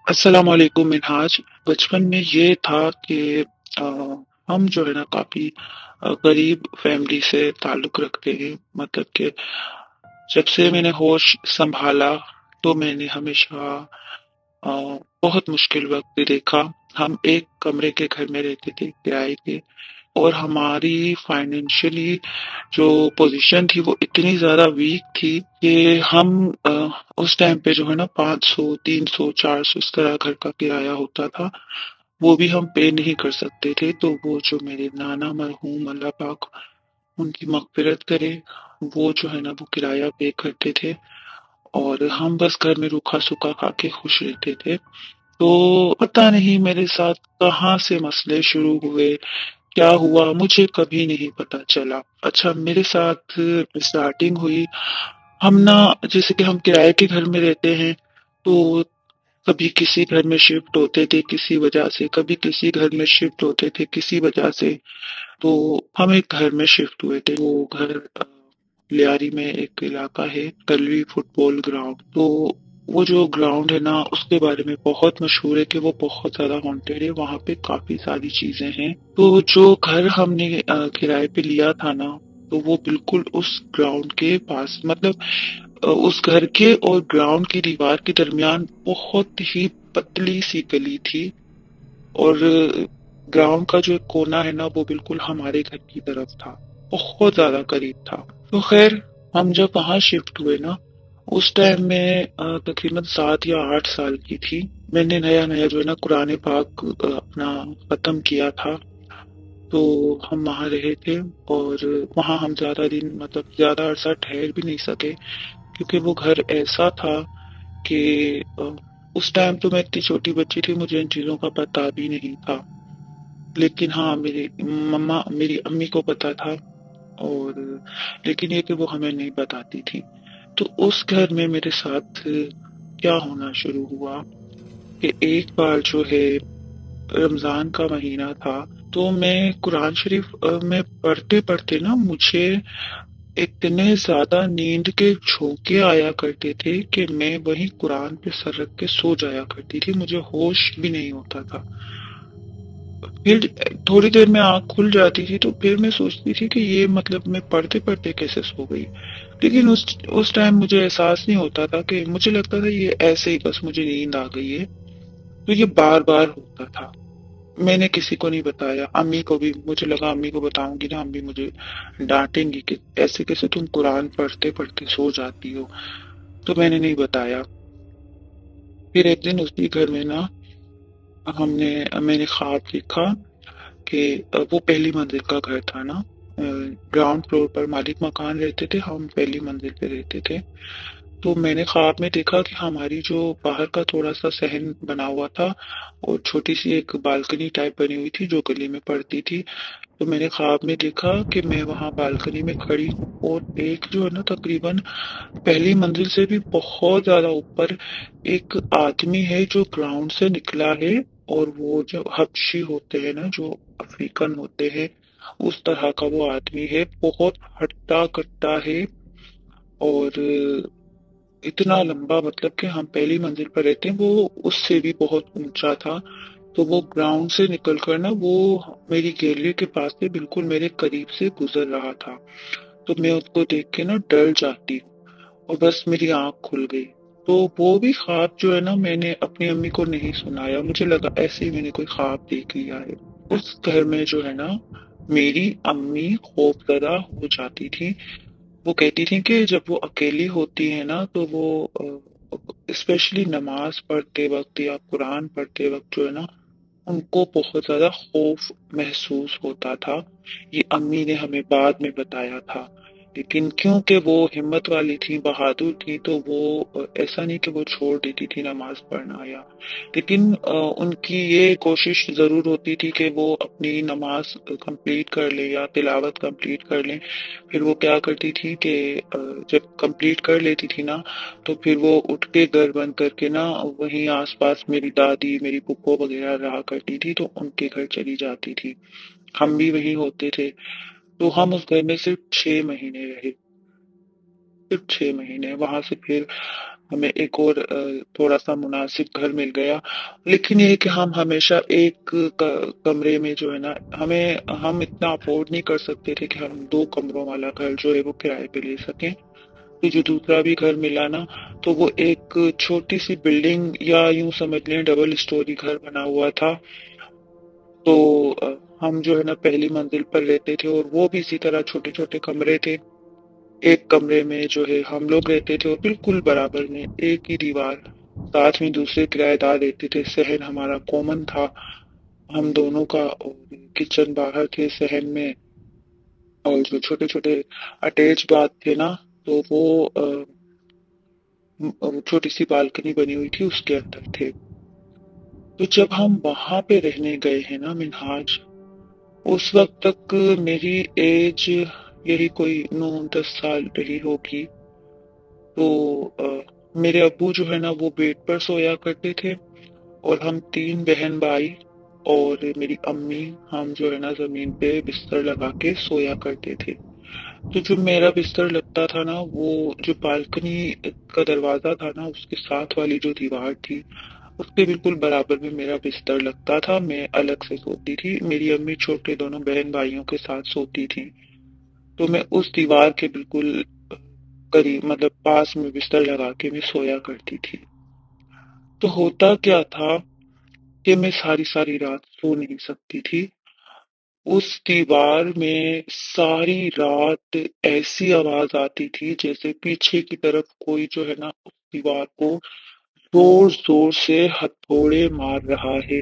السلام علیکم منہاج۔ بچپن میں یہ تھا کہ آ، ہم جو ہے نا کافی غریب فیملی سے تعلق رکھتے ہیں، مطلب کہ جب سے میں نے ہوش سنبھالا تو میں نے ہمیشہ آ، بہت مشکل وقت دیکھا۔ ہم ایک کمرے کے گھر میں رہتے تھے کرائے کے، اور ہماری فائنینشلی جو پوزیشن تھی وہ اتنی زیادہ ویک تھی کہ ہم اس ٹائم پہ جو ہے نا 500 300 400 اس طرح گھر کا کرایہ ہوتا تھا، وہ بھی ہم پے نہیں کر سکتے تھے۔ تو وہ جو میرے نانا مرحوم اللہ پاک ان کی مغفرت کرے، وہ جو ہے نا وہ کرایہ پے کرتے تھے، اور ہم بس گھر میں روکھا سوکھا کھا کے خوش رہتے تھے۔ تو پتہ نہیں میرے ساتھ کہاں سے مسئلے شروع ہوئے، کیا ہوا مجھے کبھی نہیں پتا چلا۔ اچھا، میرے ساتھ اسٹارٹنگ ہوئی، ہم نا جیسے کہ ہم کرائے کے گھر میں رہتے ہیں، تو کبھی کسی گھر میں شفٹ ہوتے تھے کسی وجہ سے، کبھی کسی گھر میں شفٹ ہوتے تھے کسی وجہ سے۔ تو ہم ایک گھر میں شفٹ ہوئے تھے، وہ گھر لیاری میں ایک علاقہ ہے کلوی فٹ بال گراؤنڈ۔ تو وہ جو گراؤنڈ ہے نا اس کے بارے میں بہت مشہور ہے کہ وہ بہت زیادہ ہانٹیڈ ہے، وہاں پہ کافی ساری چیزیں ہیں۔ تو جو گھر ہم نے کرائے پہ لیا تھا نا، تو وہ بالکل اس گراؤنڈ کے پاس، مطلب اس گھر کے اور گراؤنڈ کی دیوار کے درمیان بہت ہی پتلی سی گلی تھی، اور گراؤنڈ کا جو ایک کونا ہے نا وہ بالکل ہمارے گھر کی طرف تھا، بہت زیادہ قریب تھا۔ تو خیر، ہم جب وہاں شفٹ ہوئے نا، اس ٹائم میں تقریباً 7 یا 8 سال کی تھی۔ میں نے نیا نیا جو ہے نا قرآن پاک اپنا ختم کیا تھا۔ تو ہم وہاں رہے تھے، اور وہاں ہم زیادہ دن، مطلب زیادہ عرصہ ٹھہر بھی نہیں سکے، کیونکہ وہ گھر ایسا تھا کہ اس ٹائم تو میں اتنی چھوٹی بچی تھی، مجھے ان چیزوں کا پتا بھی نہیں تھا، لیکن ہاں میری امی کو پتا تھا، اور لیکن یہ کہ وہ ہمیں نہیں بتاتی تھی۔ تو اس گھر میں میرے ساتھ کیا ہونا شروع ہوا کہ ایک بار جو ہے رمضان کا مہینہ تھا، تو میں قرآن شریف میں پڑھتے پڑھتے نا مجھے اتنے زیادہ نیند کے جھونکے آیا کرتے تھے کہ میں وہیں قرآن پہ سر رکھ کے سو جایا کرتی تھی، مجھے ہوش بھی نہیں ہوتا تھا۔ پھر تھوڑی دیر میں آنکھ کھل جاتی تھی تو پھر میں سوچتی تھی کہ یہ مطلب میں پڑھتے پڑھتے کیسے سو گئی، لیکن اس ٹائم مجھے احساس نہیں ہوتا تھا، کہ مجھے لگتا تھا یہ ایسے ہی بس مجھے نیند آ گئی ہے۔ تو یہ بار بار ہوتا تھا، میں نے کسی کو نہیں بتایا، امی کو بھی، مجھے لگا امی کو بتاؤں گی نا امی مجھے ڈانٹیں گی کہ ایسے کیسے تم قرآن پڑھتے پڑھتے سو جاتی ہو، تو میں نے نہیں بتایا۔ پھر ایک دن اسی گھر میں نا میں نے خواب دیکھا کہ وہ پہلی منزل کا گھر تھا نا، گراؤنڈ فلور پر مالک مکان رہتے تھے، ہم پہلی منزل پہ رہتے تھے۔ تو میں نے خواب میں دیکھا کہ ہماری جو باہر کا تھوڑا سا صحن بنا ہوا تھا، اور چھوٹی سی ایک بالکنی ٹائپ بنی ہوئی تھی جو گلی میں پڑتی تھی۔ تو میں نے خواب میں دیکھا کہ میں وہاں بالکنی میں کھڑی ہوں، اور ایک جو ہے نا تقریباً پہلی منزل سے بھی بہت زیادہ اوپر ایک آدمی ہے جو گراؤنڈ سے نکلا ہے، اور وہ جو حبشی ہوتے ہیں نا، جو افریقن ہوتے ہیں، اس طرح کا وہ آدمی ہے، بہت ہٹا کٹا ہے، اور اتنا لمبا، مطلب کہ ہم پہلی منزل پر رہتے ہیں، وہ اس سے بھی بہت اونچا تھا۔ تو وہ گراؤنڈ سے نکل کر نا وہ میری گیلری کے پاس سے بالکل میرے قریب سے گزر رہا تھا۔ تو میں اس کو دیکھ کے نا ڈر جاتی ہوں، اور بس میری آنکھ کھل گئی۔ تو وہ بھی خواب جو ہے نا میں نے اپنی امی کو نہیں سنایا، مجھے لگا ایسے ہی میں نے کوئی خواب دیکھ لیا ہے۔ اس گھر میں جو ہے نا میری امی خوف زدہ ہو جاتی تھی، وہ کہتی تھی کہ جب وہ اکیلی ہوتی ہے نا تو وہ اسپیشلی نماز پڑھتے وقت یا قرآن پڑھتے وقت جو ہے نا ان کو بہت زیادہ خوف محسوس ہوتا تھا۔ یہ امی نے ہمیں بعد میں بتایا تھا، لیکن کیونکہ وہ ہمت والی تھی، بہادر تھی، تو وہ ایسا نہیں کہ وہ چھوڑ دیتی تھی نماز پڑھنا، یا لیکن ان کی یہ کوشش ضرور ہوتی تھی کہ وہ اپنی نماز کمپلیٹ کر لیں یا تلاوت کمپلیٹ کر لیں۔ پھر وہ کیا کرتی تھی کہ جب کمپلیٹ کر لیتی تھی نا، تو پھر وہ اٹھ کے گھر بند کر کے نا وہیں آس پاس میری دادی، میری پھپھو وغیرہ رہا کرتی تھی، تو ان کے گھر چلی جاتی تھی، ہم بھی وہیں ہوتے تھے۔ تو ہم اس گھر میں صرف 6 مہینے رہے، صرف 6 مہینے، وہاں سے پھر हमें एक और थोड़ा-सा मुनासिब घर मिल गया। लेकिन ये है कि हम हमेशा एक कमरे में जो है ना हम इतना अफ़ोर्ड नहीं कर सकते थे कि हम 2 कमरों वाला घर जो है वो किराए पे ले सकें। तो जो दूसरा भी घर मिला ना, तो वो एक छोटी-सी बिल्डिंग या यूँ समझ लें डबल स्टोरी घर बना हुआ था। तो हम जो है ना पहली मंजिल पर रहते थे और वो भी इसी तरह छोटे-छोटे कमरे थे। एक कमरे में जो है हम लोग रहते थे और बिल्कुल बराबर में एक ही दीवार, साथ में दूसरे किराएदार रहते थे। सहन हमारा कॉमन था हम दोनों का, और किचन बाहर थे सहन में, और जो छोटे-छोटे अटैच बाथ थे ना, तो वो छोटी सी बालकनी बनी हुई थी उसके अंदर थे। तो जब हम वहां पे रहने गए हैं ना मिन्हाज, उस वक्त तक मेरी एज यही कोई 9-10 साल रही होगी। तो मेरे अब्बू जो है ना वो बेड पर सोया करते थे, और हम 3 बहन भाई और मेरी अम्मी, हम जो है ना जमीन पे बिस्तर लगा के सोया करते थे। तो जो मेरा बिस्तर लगता था ना, वो जो बालकनी का दरवाजा था ना, उसके साथ वाली जो दीवार थी, उसके बिल्कुल बराबर में मेरा बिस्तर लगता था। मैं अलग से सोती थी, मेरी अम्मी छोटे दोनों बहन भाइयों के साथ सोती थी। तो मैं उस दीवार के बिल्कुल करीब, मतलब पास में बिस्तर लगा के मैं सोया करती थी। तो होता क्या था कि मैं सारी सारी रात सो नहीं सकती थी। उस दीवार में सारी रात ऐसी आवाज आती थी जैसे पीछे की तरफ कोई जो है ना उस दीवार को जोर जोर से हथौड़े मार रहा है।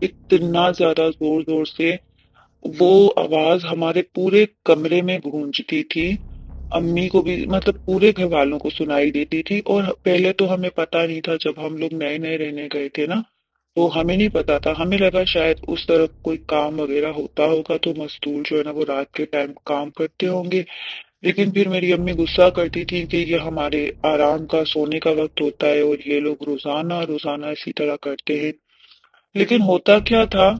इतना ज्यादा जोर जोर से वो आवाज हमारे पूरे कमरे में गूंजती थी। अम्मी को भी, मतलब पूरे घर वालों को सुनाई देती थी। और पहले तो हमें पता नहीं था, जब हम लोग नए नए रहने गए थे ना, तो हमें नहीं पता था। हमें लगा शायद उस तरफ कोई काम वगैरह होता होगा, तो मजदूर जो है ना वो रात के टाइम काम करते होंगे। लेकिन फिर मेरी अम्मी गुस्सा करती थी कि ये हमारे आराम का, सोने का वक्त होता है और ये लोग रोजाना रोजाना इसी तरह करते हैं। लेकिन होता क्या था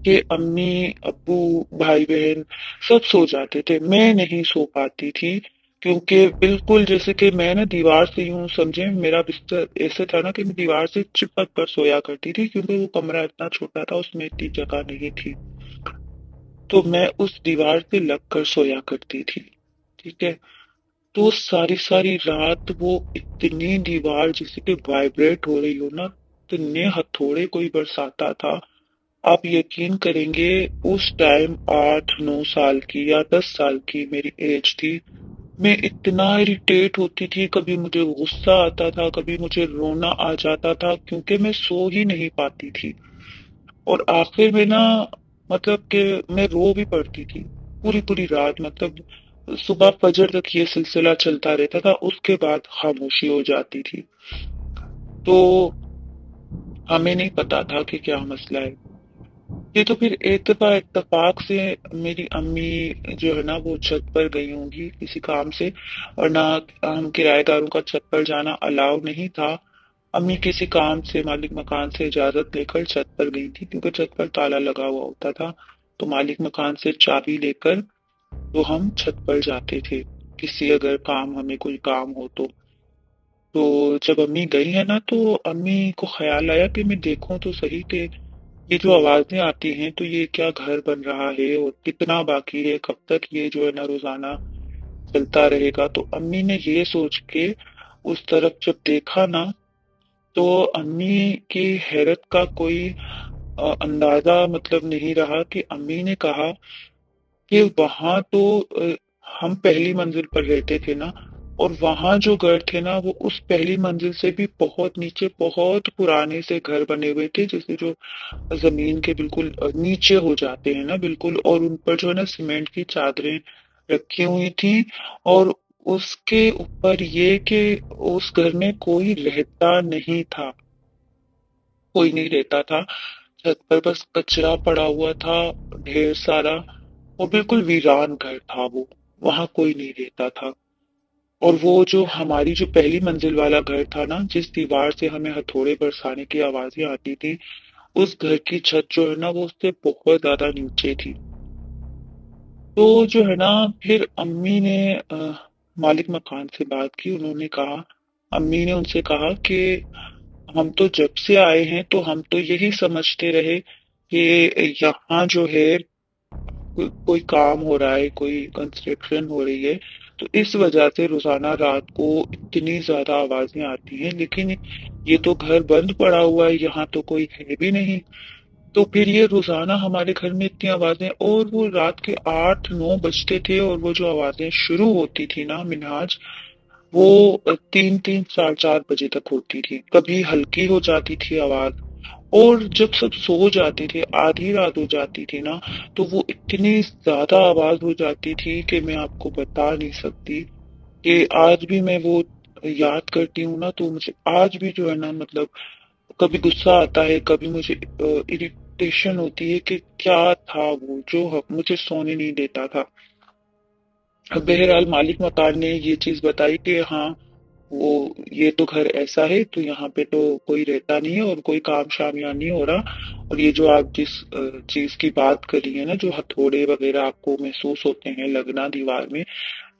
कि अम्मी, अब्बू, भाई बहन सब सो जाते थे, मैं नहीं सो पाती थी। क्योंकि बिल्कुल जैसे कि मैं ना दीवार से, यूं समझे मेरा बिस्तर ऐसे था ना कि मैं दीवार से चिपक कर सोया करती थी, क्योंकि वो कमरा इतना छोटा था, उसमें इतनी जगह नहीं थी। तो मैं उस दीवार से लग कर सोया करती थी। ठीक है। तो सारी सारी रात वो इतनी दीवार जैसे कि वाइब्रेट हो रही हो ना, इतने हथौड़े कोई बरसाता था। आप यकीन करेंगे, उस टाइम 8-9 साल की या 10 साल की मेरी एज थी। मैं इतना इरिटेट होती थी, कभी मुझे गुस्सा आता था, कभी मुझे रोना आ जाता था, क्योंकि मैं सो ही नहीं पाती थी। और आखिर में ना, मतलब कि मैं रो भी पड़ती थी पूरी पूरी रात। मतलब सुबह फजर तक ये सिलसिला चलता रहता था, उसके बाद खामोशी हो जाती थी। तो हमें नहीं पता था कि क्या मसला है। ये तो फिर एक दफा इत्तेफाक से मेरी अम्मी जो है ना वो छत पर गई होंगी किसी काम से, और ना हम किराएदारों का छत पर जाना अलाउ नहीं था। अम्मी किसी काम से, मालिक मकान से इजाजत लेकर छत पर गई थी, क्योंकि छत पर ताला लगा हुआ होता था। तो मालिक मकान से चाबी लेकर तो हम छत पर जाते थे, किसी अगर काम, हमें कोई काम हो तो जब अम्मी गई है ना, तो अम्मी को ख्याल आया कि मैं देखूं तो सही कि ये जो आवाजें आती हैं, तो ये क्या घर बन रहा है और कितना बाकी है, कब तक ये जो है ना रोजाना चलता रहेगा। तो अम्मी ने ये सोच के उस तरफ जब देखा ना, तो अम्मी की हैरत का कोई अंदाजा मतलब नहीं रहा, कि अम्मी ने कहा कि वहां तो हम पहली मंजिल पर रहते थे ना, और वहां जो घर थे ना वो उस पहली मंजिल से भी बहुत नीचे, बहुत पुराने से घर बने हुए थे, जैसे जो जमीन के बिल्कुल नीचे हो जाते हैं ना बिल्कुल। और उन पर जो है ना सीमेंट की चादरें रखी हुई थी। और उसके ऊपर ये कि उस घर में कोई रहता नहीं था, कोई नहीं रहता था। छत पर बस कचरा पड़ा हुआ था ढेर सारा, वो बिल्कुल वीरान घर था वो, वहां कोई नहीं रहता था। और वो जो हमारी जो पहली मंजिल वाला घर था ना, जिस दीवार से हमें हथौड़े बरसाने की आवाजें आती थी, उस घर की छत जो है ना वो उससे बहुत ज्यादा नीचे थी। तो जो है ना, फिर अम्मी ने मालिक मकान से बात की, उन्होंने कहा अम्मी ने उनसे कहा कि हम तो जब से आए हैं तो हम तो यही समझते रहे कि यहाँ जो है कोई काम हो रहा है, कोई कंस्ट्रक्शन हो रही है, तो इस वजह से रोजाना रात को इतनी ज्यादा आवाजें आती हैं। लेकिन ये तो घर बंद पड़ा हुआ है, यहाँ तो कोई है भी नहीं। तो फिर ये रोजाना हमारे घर में इतनी आवाजें, और वो रात के 8-9 बजते थे, और वो जो आवाजें शुरू होती थी ना मिनहाज, वो 3-3 4-4 बजे तक होती थी। कभी हल्की हो जाती थी आवाज, और जब सब सो जाते थे, आधी रात हो जाती थी ना, तो वो इतनी ज्यादा आवाज हो जाती थी कि मैं आपको बता नहीं सकती। कि आज भी मैं वो याद करती हूँ ना, तो मुझे आज भी जो है ना, मतलब कभी गुस्सा आता है, कभी मुझे इरिटेशन होती है कि क्या था वो जो मुझे सोने नहीं देता था। अब बहरहाल मालिक मकान ने ये चीज बताई कि हाँ, वो ये तो घर ऐसा है, तो यहाँ पे तो कोई रहता नहीं है और कोई काम शाम यहाँ नहीं हो रहा। और ये जो आप जिस चीज की बात करी है ना, जो हथौड़े वगैरह आपको महसूस होते हैं लगना दीवार में,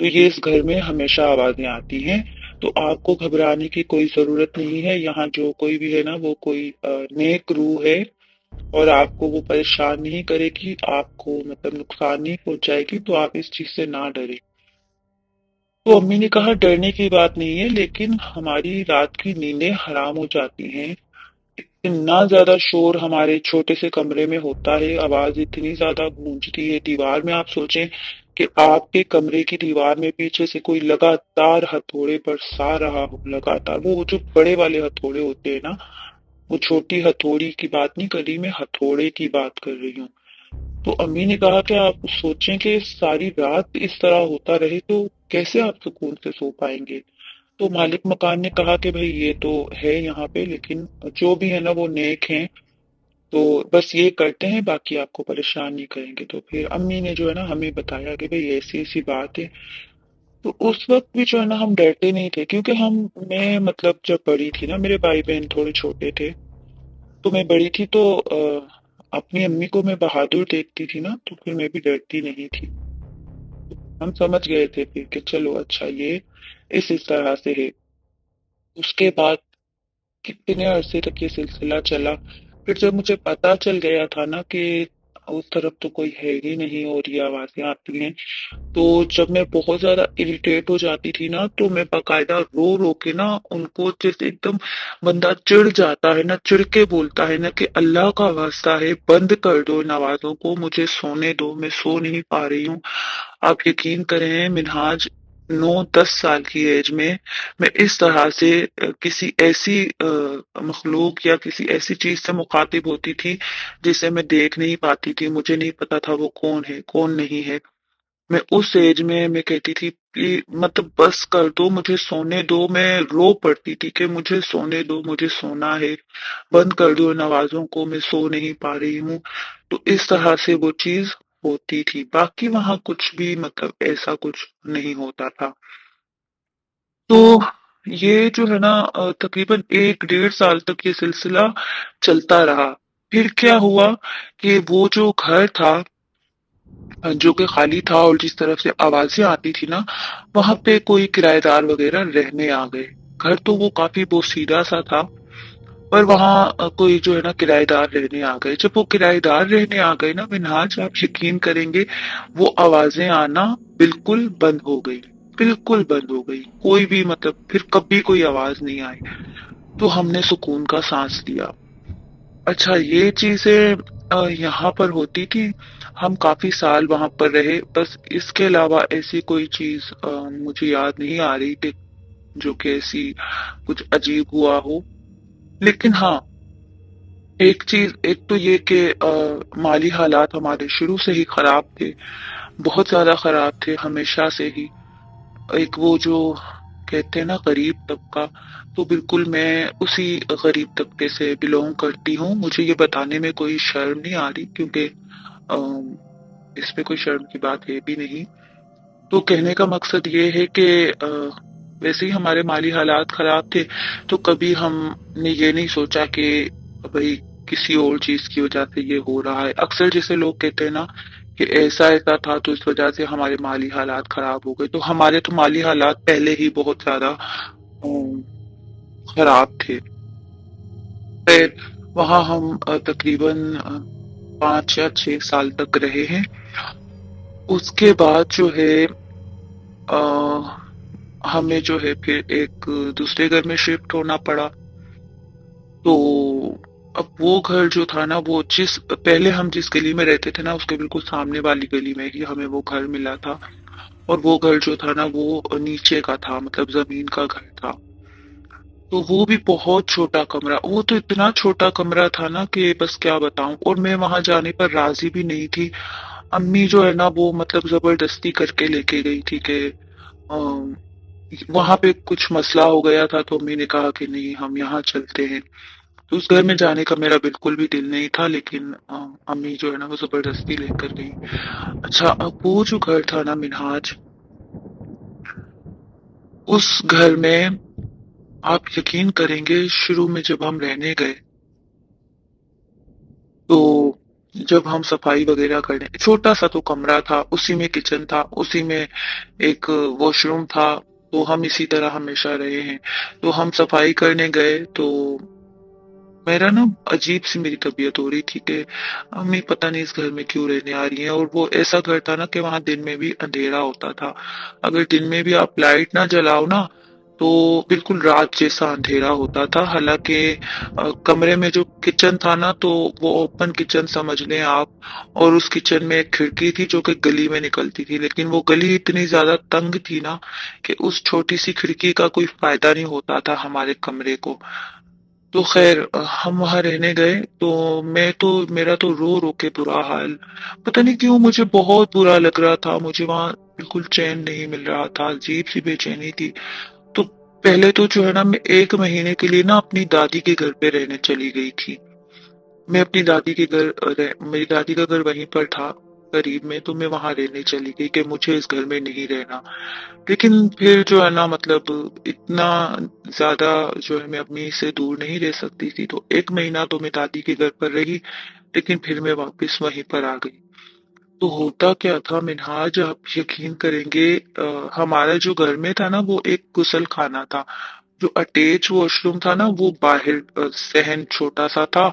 तो ये इस घर में हमेशा आवाजें आती हैं। तो आपको घबराने की कोई जरूरत नहीं है। यहाँ जो कोई भी है ना, वो कोई नेक रूह है, और आपको वो परेशान नहीं करेगी, आपको मतलब नुकसान नहीं पहुंचाएगी, तो आप इस चीज से ना डरे। तो अम्मी ने कहा डरने की बात नहीं है, लेकिन हमारी रात की नींदें हराम हो जाती हैं। इतना ज्यादा शोर हमारे छोटे से कमरे में होता है, आवाज इतनी ज्यादा गूंजती है दीवार में। आप सोचें कि आपके कमरे की दीवार में पीछे से कोई लगातार हथौड़े बरसा रहा हो, लगातार। वो जो बड़े वाले हथौड़े होते हैं ना, वो छोटी हथौड़ी की बात नहीं कर रही, मैं हथौड़े की बात कर रही हूँ। तो अम्मी ने कहा कि आप सोचें कि सारी रात इस तरह होता रहे तो कैसे आप सुकून से सो पाएंगे। तो मालिक मकान ने कहा कि भाई ये तो है यहाँ पे, लेकिन जो भी है ना वो नेक हैं, तो बस ये करते हैं, बाकी आपको परेशान नहीं करेंगे। तो फिर अम्मी ने जो है ना हमें बताया कि भाई ऐसी ऐसी बात है। तो उस वक्त भी जो है ना हम डरते नहीं थे, क्योंकि हम मैं मतलब जब बड़ी थी ना, मेरे भाई बहन थोड़े छोटे थे, तो मैं बड़ी थी, तो अपनी अम्मी को मैं बहादुर देखती थी ना, तो फिर मैं भी डरती नहीं थी। हम समझ गए थे फिर कि चलो अच्छा, ये इस तरह से है। उसके बाद कितने अरसे तक ये सिलसिला चला। फिर जब मुझे पता चल गया था ना कि उस तरफ तो कोई है ही नहीं और ये आवाजें आती हैं, तो जब मैं बहुत ज्यादा इरिटेट हो जाती थी ना, तो मैं बाकायदा रो रो के ना उनको, जैसे एकदम बंदा चिढ़ जाता है ना, चिढ़ के बोलता है ना कि अल्लाह का वास्ता है, बंद कर दो इन आवाजों को, मुझे सोने दो, मैं सो नहीं पा रही हूँ। आप यकीन करें मिनहाज, 9-10 साल की एज में मैं इस तरह से किसी ऐसी मखलूक या किसी ऐसी चीज से मुखातिब होती थी जिसे मैं देख नहीं पाती थी, मुझे नहीं पता था वो कौन है कौन नहीं है। मैं उस एज में मैं कहती थी प्लीज, मतलब बस कर दो, मुझे सोने दो। मैं रो पड़ती थी कि मुझे सोने दो, मुझे सोना है, बंद कर दो इन आवाजों को, मैं सो नहीं पा रही हूँ। तो इस तरह से वो चीज होती थी। बाकी वहां कुछ भी मतलब ऐसा कुछ नहीं होता था। तो ये जो है ना तकरीबन 1-1.5 साल तक ये सिलसिला चलता रहा। फिर क्या हुआ कि वो जो घर था, जो कि खाली था और जिस तरफ से आवाजें आती थी ना, वहां पे कोई किराएदार वगैरह रहने आ गए। घर तो वो काफी बोसीदा सा था, पर वहां कोई जो है ना किराएदार रहने आ गए। जब वो किराएदार रहने आ गए ना मिनहाज, आप यकीन करेंगे, वो आवाजें आना बिल्कुल बंद हो गई। बिल्कुल बंद हो गई, कोई भी मतलब फिर कभी कोई आवाज नहीं आई। तो हमने सुकून का सांस लिया। अच्छा, ये चीजें यहाँ पर होती थी। हम काफी साल वहां पर रहे, बस इसके अलावा ऐसी कोई चीज मुझे याद नहीं आ रही कि जो कि ऐसी कुछ अजीब हुआ हो। लेकिन हाँ, एक चीज, एक तो ये कि माली हालात हमारे शुरू से ही खराब थे, बहुत ज्यादा खराब थे हमेशा से ही। एक वो जो कहते हैं ना गरीब तबका, तो बिल्कुल मैं उसी गरीब तबके से बिलोंग करती हूँ। मुझे ये बताने में कोई शर्म नहीं आ रही, क्योंकि अम, इसमें कोई शर्म की बात है भी नहीं। तो कहने का मकसद ये है कि वैसे ही हमारे माली हालात खराब थे, तो कभी हमने ये नहीं सोचा कि भाई किसी और चीज की वजह से ये हो रहा है। अक्सर जैसे लोग कहते हैं ना कि ऐसा ऐसा था तो इस वजह से हमारे माली हालात खराब हो गए, तो हमारे तो माली हालात पहले ही बहुत ज्यादा खराब थे। फिर वहाँ हम तकरीबन 5 या 6 साल तक रहे हैं। उसके बाद जो है अ, हमें जो है फिर एक दूसरे घर में शिफ्ट होना पड़ा। तो अब वो घर जो था ना, वो जिस पहले हम जिस गली में रहते थे ना, उसके बिल्कुल सामने वाली गली में ही हमें वो घर मिला था। और वो घर जो था ना, वो नीचे का था, मतलब जमीन का घर था। तो वो भी बहुत छोटा कमरा, वो तो इतना छोटा कमरा था ना कि बस क्या बताऊं। और मैं वहां जाने पर राजी भी नहीं थी। अम्मी जो है ना, वो मतलब जबरदस्ती करके लेके गई थी कि वहां पे कुछ मसला हो गया था, तो अम्मी ने कहा कि नहीं, हम यहाँ चलते हैं। तो उस घर में जाने का मेरा बिल्कुल भी दिल नहीं था, लेकिन अम्मी जो है ना, वो जबरदस्ती लेकर गई। अच्छा, अब वो जो घर था ना मिनहाज, उस घर में आप यकीन करेंगे, शुरू में जब हम रहने गए, तो जब हम सफाई वगैरह करने, छोटा सा तो कमरा था, उसी में किचन था, उसी में एक वॉशरूम था। तो हम इसी तरह हमेशा रहे हैं। तो हम सफाई करने गए, तो मेरा ना अजीब सी मेरी तबीयत हो रही थी कि अम्मी पता नहीं इस घर में क्यों रहने आ रही हैं। और वो ऐसा घर था ना कि वहां दिन में भी अंधेरा होता था। अगर दिन में भी आप लाइट ना जलाओ ना, तो बिल्कुल रात जैसा अंधेरा होता था। हालांकि कमरे में जो किचन था ना, तो वो ओपन किचन समझ लें आप। और उस किचन में एक खिड़की थी जो कि गली में निकलती थी, लेकिन वो गली इतनी ज्यादा तंग थी ना कि उस छोटी सी खिड़की का कोई फायदा नहीं होता था हमारे कमरे को। तो खैर हम वहां रहने गए, तो मेरा तो रो रो के बुरा हाल। पता नहीं क्यों मुझे बहुत बुरा लग रहा था, मुझे वहां बिल्कुल चैन नहीं मिल रहा था, अजीब सी बेचैनी थी। तो पहले तो जो है ना, मैं 1 महीने के लिए ना अपनी दादी के घर पे रहने चली गई थी। मैं अपनी दादी के घर मेरी दादी का घर वहीं पर था करीब में, तो मैं वहां रहने चली गई कि मुझे इस घर में नहीं रहना। लेकिन फिर जो है ना, मतलब इतना ज्यादा जो है, मैं अम्मी से दूर नहीं रह सकती थी। तो 1 महीना तो मैं दादी के घर पर रही, लेकिन फिर मैं वापस वहीं पर आ गई। तो होता क्या था मिनहाज, आप यकीन करेंगे, हमारा जो घर में था ना, वो एक गुसल खाना था। जो अटैच वॉशरूम था ना, वो बाहर सहन छोटा सा था,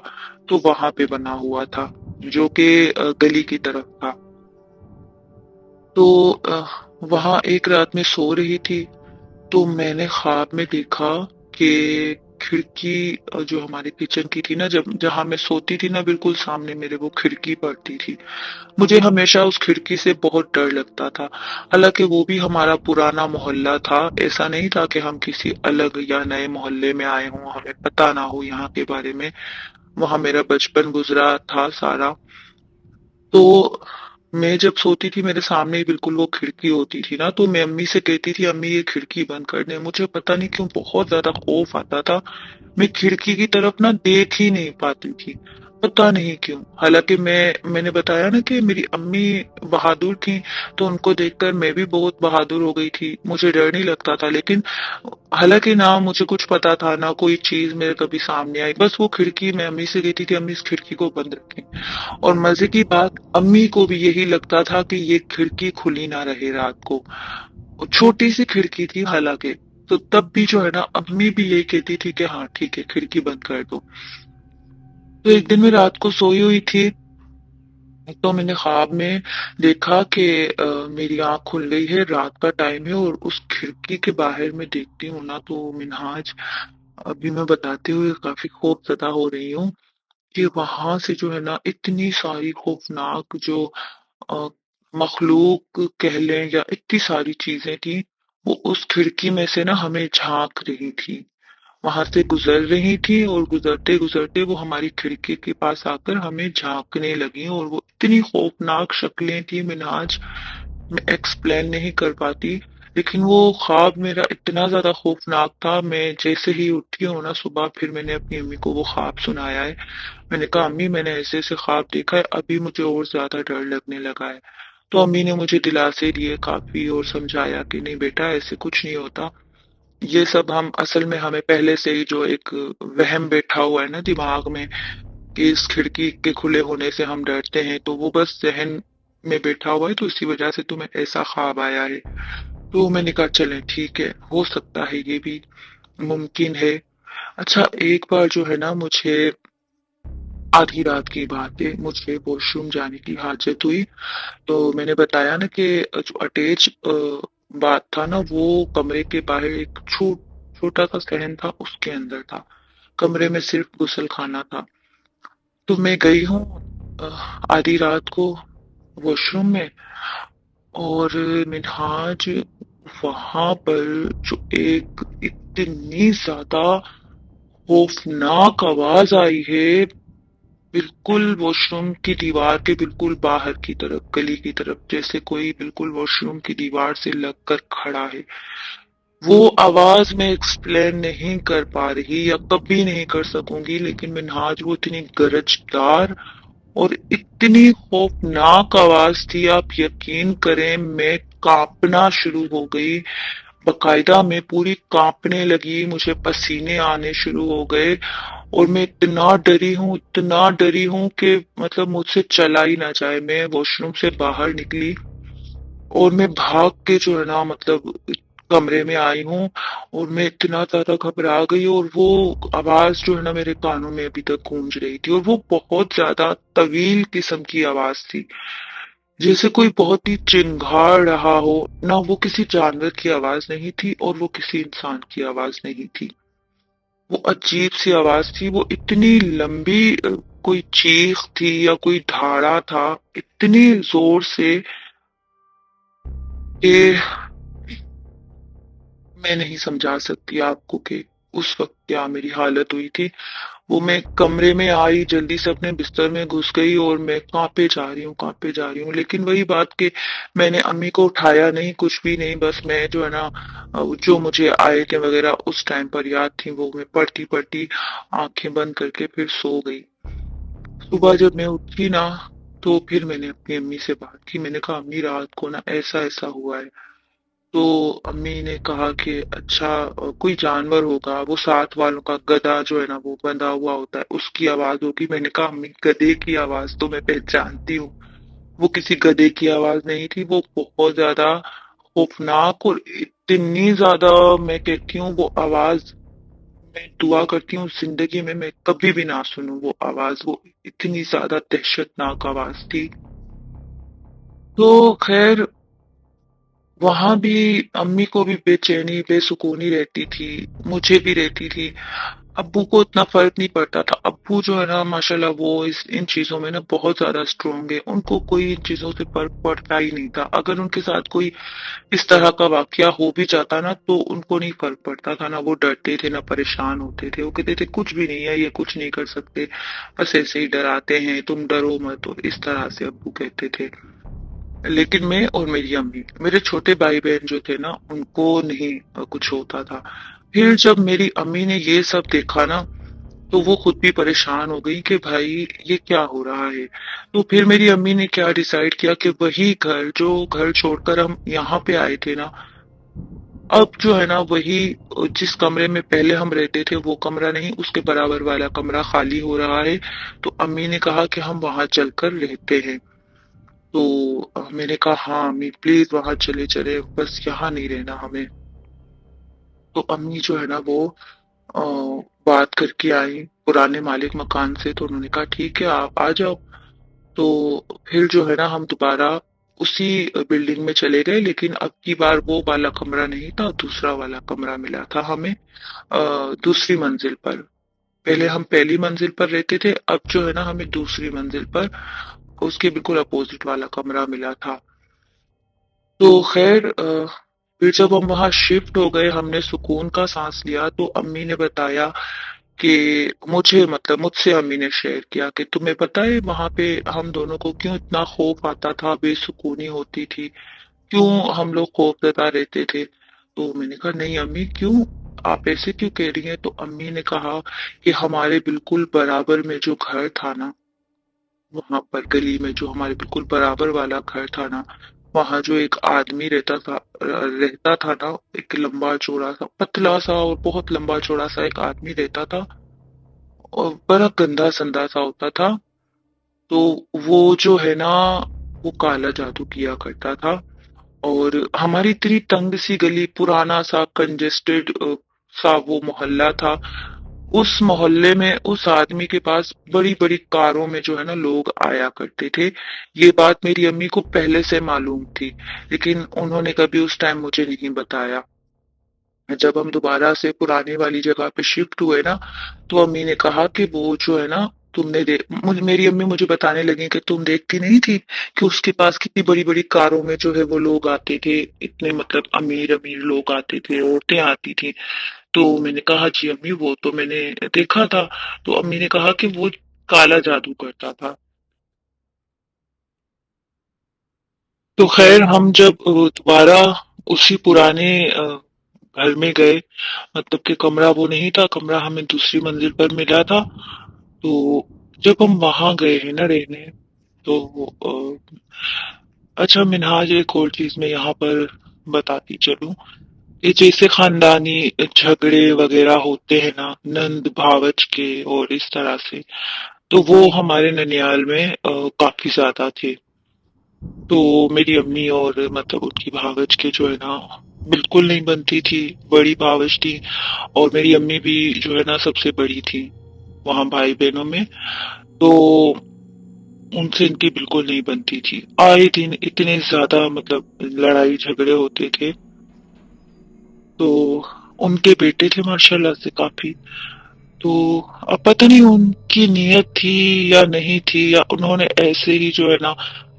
तो वहां पे बना हुआ था, जो कि गली की तरफ था। तो वहां एक रात में सो रही थी, तो मैंने ख्वाब में देखा कि खिड़की जो हमारे किचन की थी ना, जब जहां मैं सोती थी ना, बिल्कुल सामने मेरे वो खिड़की पड़ती थी। मुझे हमेशा उस खिड़की से बहुत डर लगता था। हालांकि वो भी हमारा पुराना मोहल्ला था, ऐसा नहीं था कि हम किसी अलग या नए मोहल्ले में आए हों, हमें पता ना हो यहाँ के बारे में। वहां मेरा बचपन गुजरा था सारा। तो मैं जब सोती थी, मेरे सामने ही बिल्कुल वो खिड़की होती थी ना, तो मैं अम्मी से कहती थी, अम्मी ये खिड़की बंद कर दे। मुझे पता नहीं क्यों बहुत ज्यादा खौफ आता था। मैं खिड़की की तरफ ना देख ही नहीं पाती थी, पता नहीं क्यों। हालांकि मैंने बताया ना कि मेरी अम्मी बहादुर थी, तो उनको देखकर मैं भी बहुत बहादुर हो गई थी, मुझे डर नहीं लगता था। लेकिन हालांकि ना मुझे कुछ पता था, ना कोई चीज मेरे कभी सामने आई। बस वो खिड़की, मैं अम्मी से कहती थी, अम्मी इस खिड़की को बंद रखें। और मजे की बात, अम्मी को भी यही लगता था कि ये खिड़की खुली ना रहे रात को। और छोटी सी खिड़की थी हालांकि। तो तब भी जो है ना, अम्मी भी यही कहती थी कि हाँ ठीक है, खिड़की बंद कर दो। तो एक दिन मैं रात को सोई हुई थी, तो मैंने ख्वाब में देखा कि मेरी आंख खुल गई है, रात का टाइम है, और उस खिड़की के बाहर मैं देखती हूँ ना, तो मिनहाज, अभी मैं बताते हुए काफी खौफजदा हो रही हूँ कि वहां से जो है ना, इतनी सारी खौफनाक जो अ, मखलूक कह लें, या इतनी सारी चीजें थी, वो उस खिड़की में से ना हमें झांक रही थी, वहां से गुजर रही थी। और गुजरते गुजरते वो हमारी खिड़की के पास आकर हमें झांकने लगी, और वो इतनी खौफनाक शक्लें थी मिनहाज, मैं एक्सप्लेन नहीं कर पाती। लेकिन वो ख्वाब मेरा इतना ज्यादा खौफनाक था, मैं जैसे ही उठी हूँ ना सुबह, फिर मैंने अपनी अम्मी को वो ख्वाब सुनाया है। मैंने कहा, अम्मी मैंने ऐसे ऐसे ख्वाब देखा है, अभी मुझे और ज्यादा डर लगने लगा है। तो अम्मी ने मुझे दिलासे दिए काफी, और समझाया कि नहीं बेटा, ऐसे कुछ नहीं होता। ये सब हम असल में, हमें पहले से ही जो एक वहम बैठा हुआ है ना दिमाग में, कि इस खिड़की के खुले होने से हम डरते हैं, तो वो बस जहन में बैठा हुआ है, तो इसी वजह से तुम्हें ऐसा ख्वाब आया है। तो मैंने कहा चलें ठीक है, हो सकता है ये भी मुमकिन है। अच्छा, एक बार जो है ना मुझे आधी रात की बात है, मुझे वॉशरूम जाने की हाजत हुई। तो मैंने बताया ना कि जो अटैच बाथ था ना, वो कमरे के बाहर एक छोटा सा सहन था, उसके अंदर था। कमरे में सिर्फ गुसल खाना था। तो मैं गई हूँ अ, आधी रात को वॉशरूम में, और मिनहाज वहां पर जो एक इतनी ज्यादा खौफनाक आवाज आई है, बिल्कुल वॉशरूम की दीवार के बिल्कुल बाहर की तरफ, गली की तरफ, जैसे कोई बिल्कुल वॉशरूम की दीवार से लगकर खड़ा है। वो आवाज मैं एक्सप्लेन नहीं कर पा रही या कभी नहीं कर सकूंगी, लेकिन मिनहाज वो इतनी गरजदार और इतनी खौफनाक आवाज थी, आप यकीन करें मैं कांपना शुरू हो गई। बकायदा मैं पूरी कांपने लगी, मुझे पसीने आने शुरू हो गए, और मैं इतना डरी हूं कि मतलब मुझसे चला ही ना जाए। मैं वॉशरूम से बाहर निकली और मैं भाग के जो है ना मतलब कमरे में आई हूँ, और मैं इतना ज्यादा घबरा गई, और वो आवाज जो है ना मेरे कानों में अभी तक गूंज रही थी, और वो बहुत ज्यादा तवील किस्म की आवाज थी, जैसे कोई बहुत ही चिंघाड़ रहा हो ना। वो किसी जानवर की आवाज नहीं थी और वो किसी इंसान की आवाज नहीं थी। वो अजीब सी आवाज थी, वो इतनी लंबी, कोई चीख थी या कोई धाड़ा था, इतनी जोर से कि मैं नहीं समझा सकती आपको कि उस वक्त क्या मेरी हालत हुई थी। वो मैं कमरे में आई, जल्दी से अपने बिस्तर में घुस गई, और मैं कांपे जा रही हूँ, लेकिन वही बात कि मैंने अम्मी को उठाया नहीं, कुछ भी नहीं। बस मैं जो है ना जो मुझे आयतें वगैरह उस टाइम पर याद थी, वो मैं पढ़ती पढ़ती आंखें बंद करके फिर सो गई। सुबह जब मैं उठी ना, तो फिर मैंने अपनी अम्मी से बात की। मैंने कहा अम्मी, रात को ना ऐसा ऐसा हुआ है। तो अम्मी ने कहा कि अच्छा, कोई जानवर होगा, वो साथ वालों का गधा जो है ना वो बंधा हुआ होता है, उसकी आवाज होगी। मैंने कहा अम्मी, गधे की आवाज तो मैं पहचानती हूँ, वो किसी गधे की आवाज नहीं थी। वो बहुत ज्यादा खौफनाक और इतनी ज्यादा, मैं कहती हूँ वो आवाज, मैं दुआ करती हूँ जिंदगी में मैं कभी भी ना सुनूं वो आवाज। वो इतनी ज्यादा दहशतनाक आवाज थी। तो खैर, वहां भी अम्मी को भी बेचैनी बेसुकूनी रहती थी, मुझे भी रहती थी। अब्बू को इतना फर्क नहीं पड़ता था। अब्बू जो है ना माशाल्लाह, वो इन चीजों में ना बहुत ज्यादा स्ट्रोंग है, उनको कोई इन चीजों से फर्क पड़ता ही नहीं था। अगर उनके साथ कोई इस तरह का वाकया हो भी जाता ना, तो उनको नहीं फर्क पड़ता था, ना वो डरते थे ना परेशान होते थे। वो कहते थे कुछ भी नहीं है, ये कुछ नहीं कर सकते, बस ऐसे ही डराते हैं, तुम डरो मत, और इस तरह से अब्बू कहते थे। लेकिन मैं और मेरी अम्मी, मेरे छोटे भाई बहन जो थे ना, उनको नहीं कुछ होता था। फिर जब मेरी अम्मी ने ये सब देखा ना, तो वो खुद भी परेशान हो गई कि भाई ये क्या हो रहा है। तो फिर मेरी अम्मी ने क्या डिसाइड किया कि वही घर, जो घर छोड़कर हम यहाँ पे आए थे ना, अब जो है ना वही, जिस कमरे में पहले हम रहते थे वो कमरा नहीं, उसके बराबर वाला कमरा खाली हो रहा है। तो अम्मी ने कहा कि हम वहां चलकर रहते हैं। तो मैंने कहा हाँ अम्मी, प्लीज वहां चले चले, बस यहाँ नहीं रहना हमें। तो अम्मी जो है ना वो अ, बात करके आई पुराने मालिक मकान से। तो उन्होंने कहा ठीक है, आप आ जाओ। तो फिर जो है ना हम दोबारा उसी बिल्डिंग में चले गए, लेकिन अब की बार वो वाला कमरा नहीं था, दूसरा वाला कमरा मिला था हमें दूसरी मंजिल पर। पहले हम पहली मंजिल पर रहते थे, अब जो है ना हमें दूसरी मंजिल पर उसके बिल्कुल अपोजिट वाला कमरा मिला था। तो खैर, फिर जब हम वहां शिफ्ट हो गए, हमने सुकून का सांस लिया। तो अम्मी ने बताया कि मुझे, मतलब मुझसे अम्मी ने शेयर किया कि तुम्हें पता है वहां पे हम दोनों को क्यों इतना खौफ आता था, बेसुकूनी होती थी, क्यों हम लोग खौफजदा रहते थे। तो मैंने कहा नहीं अम्मी, क्यों, आप ऐसे क्यों कह रही हैं। तो अम्मी ने कहा कि हमारे बिल्कुल बराबर में जो घर था ना, वहां पर गली में जो हमारे बिल्कुल बराबर वाला घर था ना, वहां जो एक आदमी रहता था ना, एक लंबा चौड़ा सा, पतला सा और बहुत लंबा चौड़ा सा एक आदमी रहता था, और बड़ा गंदा संदा सा होता था। तो वो जो है ना, वो काला जादू किया करता था। और हमारी इतनी तंग सी गली, पुराना सा कंजेस्टेड सा वो मोहल्ला था, उस मोहल्ले में उस आदमी के पास बड़ी बड़ी कारों में जो है ना लोग आया करते थे। ये बात मेरी अम्मी को पहले से मालूम थी, लेकिन उन्होंने कभी उस टाइम मुझे नहीं बताया। जब हम दोबारा से पुरानी वाली जगह पे शिफ्ट हुए ना, तो अम्मी ने कहा कि वो जो है ना, मेरी अम्मी मुझे बताने लगी कि तुम देखती नहीं थी कि उसके पास कितनी बड़ी बड़ी कारों में जो है वो लोग आते थे, इतने मतलब अमीर अमीर लोग आते थे, औरतें आती थी। तो मैंने कहा जी अम्मी वो तो मैंने देखा था। तो अम्मी ने कहा कि वो काला जादू करता था। तो खैर हम जब दोबारा उसी पुराने घर में गए, मतलब कि कमरा वो नहीं था, कमरा हमें दूसरी मंजिल पर मिला था। तो जब हम वहां गए हैं ना रहने, तो अच्छा मिनहाज एक और चीज मैं यहाँ पर बताती चलूं। ये जैसे खानदानी झगड़े वगैरह होते हैं ना नंद भावच के और इस तरह से, तो वो हमारे ननियाल में काफी ज्यादा थे। तो मेरी अम्मी और मतलब उनकी भावच के जो है ना बिल्कुल नहीं बनती थी। बड़ी भावच थी और मेरी अम्मी भी जो है ना सबसे बड़ी थी वहां भाई बहनों में। तो उनसे इनकी बिल्कुल नहीं बनती थी। आए दिन इतने ज्यादा मतलब लड़ाई झगड़े होते थे। तो उनके बेटे थे माशाल्लाह से काफी। तो अब पता नहीं उनकी नीयत थी या नहीं थी, या उन्होंने ऐसे ही जो है ना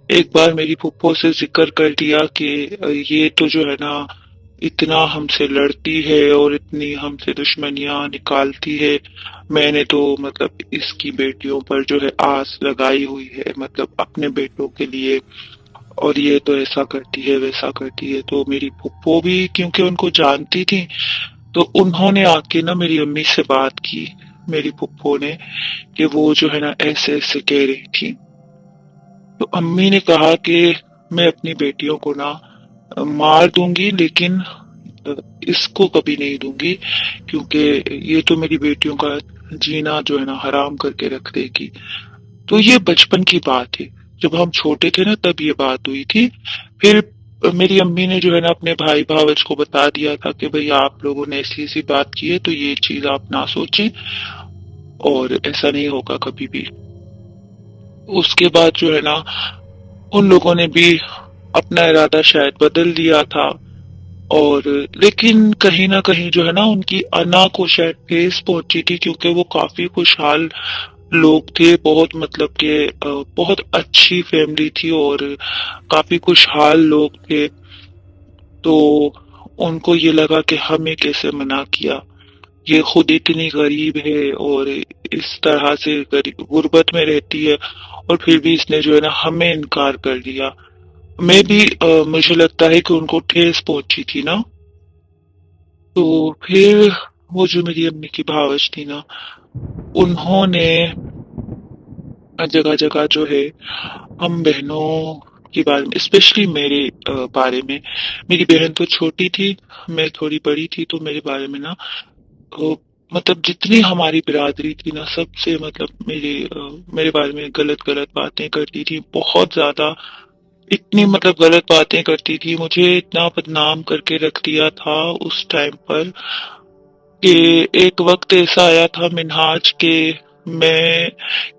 एक बार मेरी फुप्पो से जिक्र कर दिया कि ये तो जो है ना इतना हमसे लड़ती है और इतनी हमसे दुश्मनियां निकालती है। मैंने तो मतलब इसकी बेटियों पर जो है आस लगाई हुई है, मतलब अपने बेटों के लिए, और ये तो ऐसा करती है वैसा करती है। तो मेरी फुप्पो भी क्योंकि उनको जानती थी, तो उन्होंने आके ना मेरी अम्मी से बात की, मेरी फुप्पो ने, कि वो जो है ना ऐसे ऐसे कह रही थी। तो अम्मी ने कहा कि मैं अपनी बेटियों को ना मार दूंगी, लेकिन अ, इसको कभी नहीं दूंगी, क्योंकि ये तो मेरी बेटियों का जीना जो है ना हराम करके रख देगी। तो ये बचपन की बात है, जब हम छोटे थे ना तब ये बात हुई थी। फिर मेरी अम्मी ने जो है ना अपने भाई भावच को बता दिया था कि भाई आप लोगों ने ऐसी ऐसी बात की है, तो ये चीज आप ना सोचें और ऐसा नहीं होगा कभी भी। उसके बाद जो है ना उन लोगों ने भी अपना इरादा शायद बदल दिया था। और लेकिन कहीं ना कहीं जो है ना उनकी अना को शायद ठेस पहुंची थी, क्योंकि वो काफी खुशहाल लोग थे, बहुत मतलब के बहुत अच्छी फैमिली थी और काफी खुशहाल लोग थे। तो उनको ये लगा कि हमें कैसे मना किया, ये खुद इतनी गरीब है और इस तरह से गरीब गुर्बत में रहती है, और फिर भी इसने जो है ना हमें इनकार कर दिया। मैं भी मुझे लगता है कि उनको ठेस पहुंची थी ना। तो फिर वो जो मेरी अम्मी की भावच थी ना, उन्होंने जगह जगह जो है हम बहनों के बारे में, स्पेशली मेरे बारे में, मेरी बहन तो छोटी थी, मैं थोड़ी बड़ी थी, तो मेरे बारे में ना मतलब जितनी हमारी बिरादरी थी ना सबसे मतलब मेरे बारे में गलत गलत बातें करती थी, बहुत ज्यादा। इतनी मतलब गलत बातें करती थी, मुझे इतना बदनाम करके रख दिया था उस टाइम पर कि एक वक्त ऐसा आया था मिनहाज के मैं,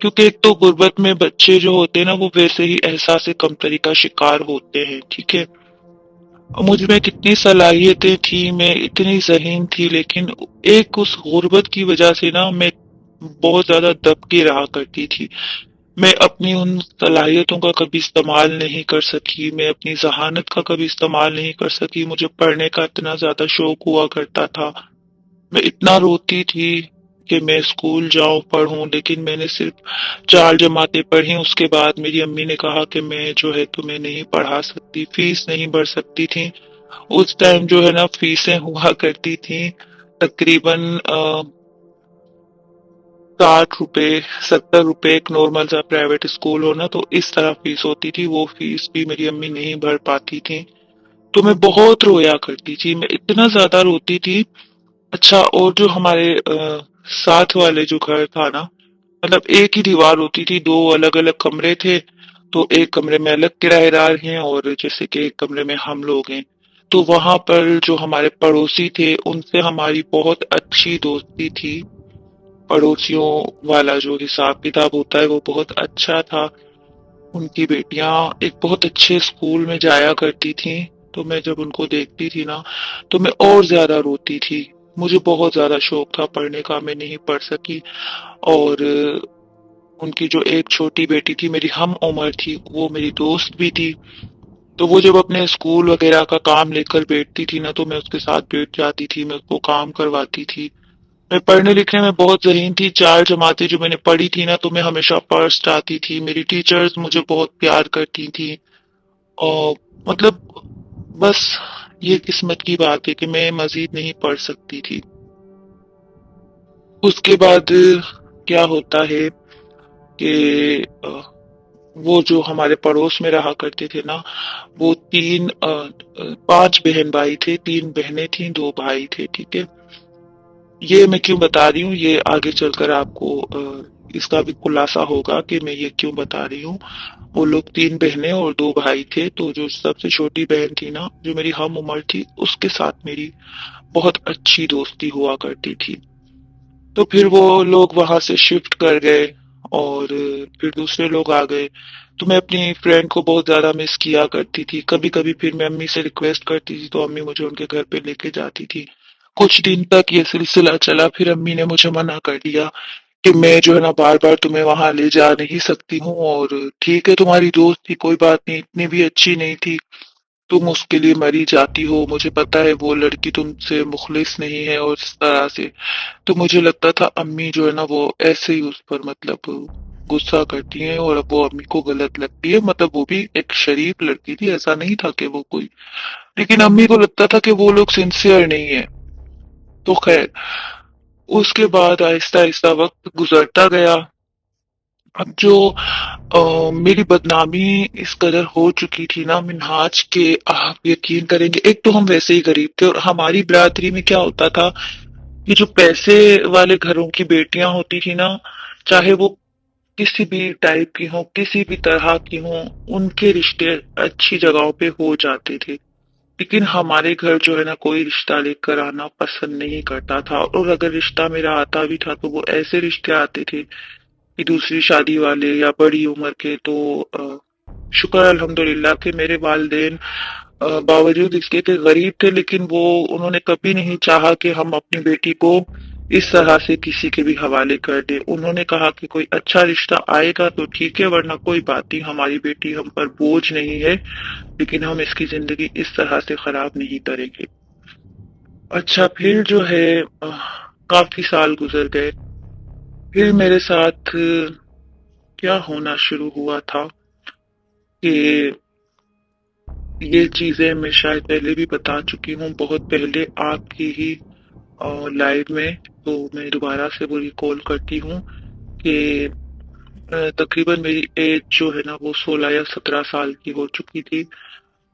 क्योंकि एक तो गुर्बत में बच्चे जो होते हैं ना वो वैसे ही एहसास कमतरी का शिकार होते हैं, ठीक है। और मुझ में कितनी सलाहियतें थी, मैं इतनी ज़हीन थी, लेकिन एक उस गुर्बत की वजह से ना मैं बहुत ज्यादा दब के रहा करती थी। मैं अपनी उन सलाहियतों का कभी इस्तेमाल नहीं कर सकी, मैं अपनी जहानत का कभी इस्तेमाल नहीं कर सकी। मुझे पढ़ने का इतना ज्यादा शौक हुआ करता था, मैं इतना रोती थी कि मैं स्कूल जाऊं पढ़ूं, लेकिन मैंने सिर्फ 4 जमातें पढ़ी। उसके बाद मेरी अम्मी ने कहा कि मैं जो है तुम्हें नहीं पढ़ा सकती, फीस नहीं भर सकती थी। उस टाइम जो है ना फीसें हुआ करती थी तकरीबन 60 रुपए 70 रुपए, एक नॉर्मल सा प्राइवेट स्कूल हो ना तो इस तरह फीस होती थी। वो फीस भी मेरी अम्मी नहीं भर पाती थी, तो मैं बहुत रोया करती थी, मैं इतना ज्यादा रोती थी। अच्छा, और जो हमारे साथ वाले जो घर था ना, मतलब एक ही दीवार होती थी, दो अलग अलग कमरे थे। तो एक कमरे में अलग किराएदार हैं और जैसे कि एक कमरे में हम लोग हैं। तो वहां पर जो हमारे पड़ोसी थे उनसे हमारी बहुत अच्छी दोस्ती थी। पड़ोसियों वाला जो हिसाब किताब होता है वो बहुत अच्छा था। उनकी बेटियां एक बहुत अच्छे स्कूल में जाया करती थीं, तो मैं जब उनको देखती थी ना तो मैं और ज्यादा रोती थी। मुझे बहुत ज्यादा शौक था पढ़ने का, मैं नहीं पढ़ सकी। और उनकी जो एक छोटी बेटी थी मेरी हम उम्र थी, वो मेरी दोस्त भी थी। तो वो जब अपने स्कूल वगैरह का काम लेकर बैठती थी ना तो मैं उसके साथ बैठ जाती थी, मैं उसको काम करवाती थी। मैं पढ़ने लिखने में बहुत ज़हीन थी। 4 जमातें जो मैंने पढ़ी थी ना तो मैं हमेशा फर्स्ट आती थी। मेरी टीचर्स मुझे बहुत प्यार करती थी। और मतलब बस ये किस्मत की बात है कि मैं मजीद नहीं पढ़ सकती थी। उसके बाद क्या होता है कि वो जो हमारे पड़ोस में रहा करते थे ना, वो 5 बहन भाई थे, 3 बहनें थीं, 2 भाई थे, ठीक है। ये मैं क्यों बता रही हूँ, ये आगे चलकर आपको इसका भी खुलासा होगा कि मैं ये क्यों बता रही हूँ। वो लोग 3 बहनें और 2 भाई थे, तो जो सबसे छोटी बहन थी ना जो मेरी हम उम्र थी उसके साथ मेरी बहुत अच्छी दोस्ती हुआ करती थी। तो फिर वो लोग वहां से शिफ्ट कर गए और फिर दूसरे लोग आ गए। तो मैं अपनी फ्रेंड को बहुत ज्यादा मिस किया करती थी। कभी कभी फिर मैं अम्मी से रिक्वेस्ट करती थी तो अम्मी मुझे उनके घर पे लेके जाती थी। कुछ दिन तक ये सिलसिला चला, फिर अम्मी ने मुझे मना कर दिया कि मैं जो है ना बार बार तुम्हें वहां ले जा नहीं सकती हूँ। और ठीक है तुम्हारी दोस्त थी, कोई बात नहीं, इतनी भी अच्छी नहीं थी, तुम उसके लिए मरी जाती हो, मुझे पता है वो लड़की तुमसे मुखलिस नहीं है और इस तरह से। तो मुझे लगता था अम्मी जो है ना वो ऐसे ही उस पर मतलब गुस्सा करती हैं और अब वो अम्मी को गलत लगती है। मतलब वो भी एक शरीफ लड़की थी, ऐसा नहीं था कि वो कोई, लेकिन अम्मी को लगता था कि वो लोग सिंसियर नहीं है। तो खैर उसके बाद आहिस्ता आहिस्ता वक्त गुजरता गया। अब जो मेरी बदनामी इस कदर हो चुकी थी ना मिनहाज के, आप यकीन करेंगे, एक तो हम वैसे ही गरीब थे और हमारी बिरादरी में क्या होता था कि जो पैसे वाले घरों की बेटियां होती थी ना, चाहे वो किसी भी टाइप की हो, किसी भी तरह की हो, उनके रिश्ते अच्छी जगहों पे हो जाते थे। लेकिन हमारे घर जो है ना कोई रिश्ता लेकर आना पसंद नहीं करता था, और अगर रिश्ता मेरा आता भी था तो वो ऐसे रिश्ते आते थे कि दूसरी शादी वाले या बड़ी उम्र के। तो शुक्र अल्हम्दुलिल्लाह कि मेरे वालिदैन बावजूद इसके कि गरीब थे, लेकिन वो उन्होंने कभी नहीं चाहा कि हम अपनी बेटी को इस तरह से किसी के भी हवाले कर दे। उन्होंने कहा कि कोई अच्छा रिश्ता आएगा तो ठीक है, वरना कोई बात नहीं, हमारी बेटी हम पर बोझ नहीं है, लेकिन हम इसकी जिंदगी इस तरह से खराब नहीं करेंगे। अच्छा फिर जो है काफी साल गुजर गए। फिर मेरे साथ क्या होना शुरू हुआ था कि ये चीजें मैं शायद पहले भी बता चुकी हूँ, बहुत पहले आपकी ही लाइव में। तो मैं दोबारा से वो रिकॉल करती हूँ कि तकरीबन मेरी एज जो है ना वो 16 या 17 साल की हो चुकी थी।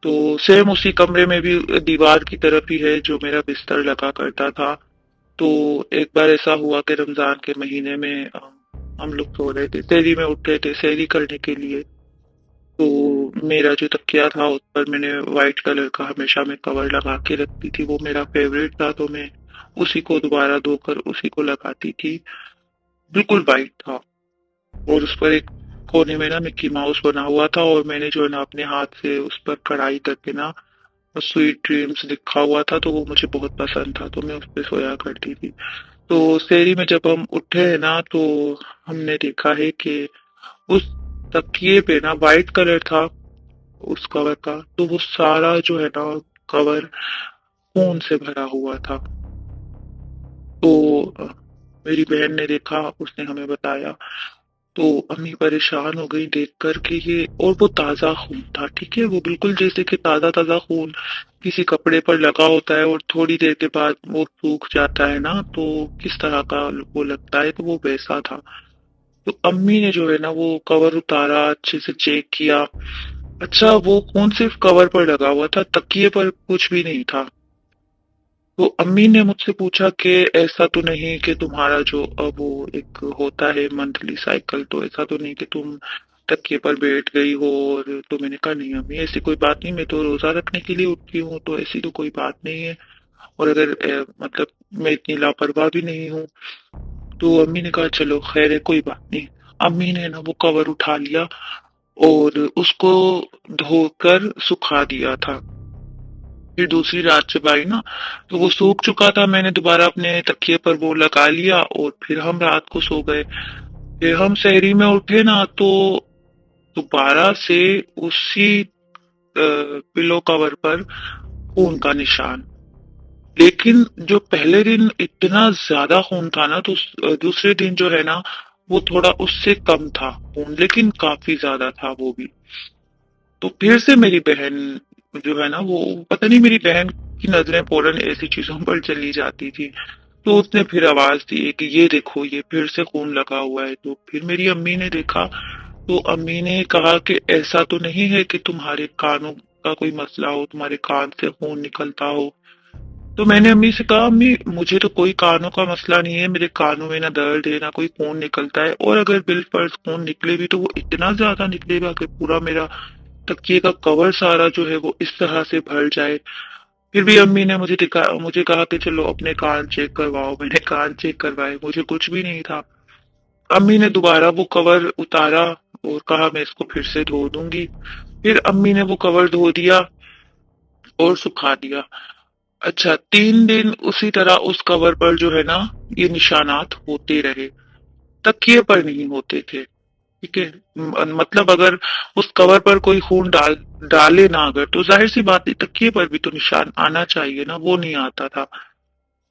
तो सेम उसी कमरे में भी दीवार की तरफ ही है जो मेरा बिस्तर लगा करता था। तो एक बार ऐसा हुआ कि रमजान के महीने में हम लोग सो रहे थे, सहरी में उठ रहे थे सहरी करने के लिए। तो मेरा जो तकिया था उस पर मैंने व्हाइट कलर का हमेशा मैं कवर लगा के रखती थी, वो मेरा फेवरेट था, तो मैं उसी को दोबारा धोकर उसी को लगाती थी। बिल्कुल व्हाइट था और उस पर एक कोने में ना मिक्की माउस बना हुआ था, और मैंने जो है ना अपने हाथ से उस पर कढ़ाई करके ना स्वीट ड्रीम्स लिखा हुआ था, तो वो मुझे बहुत पसंद था, तो मैं उस पर सोया करती थी। तो शहरी में जब हम उठे हैं ना तो हमने देखा है कि उस तकिए पे ना वाइट कलर था उस कवर का, तो वो सारा जो है ना कवर खून से भरा हुआ था। तो मेरी बहन ने देखा, उसने हमें बताया। तो अम्मी परेशान हो गई देख कर के ये, और वो ताजा खून था, ठीक है, वो बिल्कुल जैसे कि ताजा ताजा खून किसी कपड़े पर लगा होता है और थोड़ी देर के बाद वो सूख जाता है ना, तो किस तरह का वो लगता है, तो वो वैसा था। तो अम्मी ने जो है ना वो कवर उतारा, अच्छे से चेक किया। अच्छा वो खून सिर्फ कवर पर लगा हुआ था, तकिए पर कुछ भी नहीं था। तो अम्मी ने मुझसे पूछा कि ऐसा तो नहीं कि तुम्हारा जो वो एक होता है मंथली साइकिल, तो ऐसा तो नहीं कि तुम तकिए पर बैठ गई हो? और तो मैंने कहा नहीं अम्मी ऐसी कोई बात नहीं, मैं तो रोजा रखने के लिए उठती हूँ, तो ऐसी तो कोई बात नहीं है। और अगर मतलब मैं इतनी लापरवाह भी नहीं हूँ। तो अम्मी ने कहा चलो खैर है, कोई बात नहीं। अम्मी ने ना वो कवर उठा लिया और उसको धोकर सुखा दिया था। फिर दूसरी रात जब आई ना, तो वो सूख चुका था। मैंने दोबारा अपने तकिए पर वो लगा लिया और फिर हम रात को सो गए। फिर हम सहरी में उठे ना, तो दोबारा से उसी पिलो कवर पर खून का निशान। लेकिन जो पहले दिन इतना ज्यादा खून था ना, तो दूसरे दिन जो है ना, वो थोड़ा उससे कम था खून, लेकिन काफी ज्यादा था वो भी। तो फिर से मेरी बहन जो है ना, वो पता नहीं, मेरी बहन की नजरें फौरन ऐसी चीजों पर चली जाती थी। तो उसने फिर आवाज दी कि ये देखो, ये फिर से खून लगा हुआ है। तो फिर मेरी अम्मी ने देखा, तो अम्मी ने कहा कि ऐसा तो नहीं है कि तुम्हारे कानों का कोई मसला हो, तुम्हारे कान से खून निकलता हो। तो मैंने अम्मी से कहा, अम्मी मुझे तो कोई कानों का मसला नहीं है, मेरे कानों में ना दर्द है ना कोई खून निकलता है, और अगर बिल पर खून निकले भी तो वो इतना ज्यादा निकलेगा कि पूरा मेरा तकिए का कवर सारा जो है वो इस तरह से भर जाए। फिर भी अम्मी ने मुझे कहा कि चलो अपने कान चेक करवाओ। मैंने कान चेक करवाए, मुझे कुछ भी नहीं था। अम्मी ने दोबारा वो कवर उतारा और कहा मैं इसको फिर से धो दूंगी। फिर अम्मी ने वो कवर धो दिया और सुखा दिया। अच्छा, 3 दिन उसी तरह उस कवर पर जो है ना, ये निशानात होते रहे। तकिए पर नहीं होते थे। ठीक है। मतलब अगर उस कवर पर कोई खून डाले ना, अगर तो जाहिर सी बात है तकिए पर भी तो निशान आना चाहिए ना, वो नहीं आता था।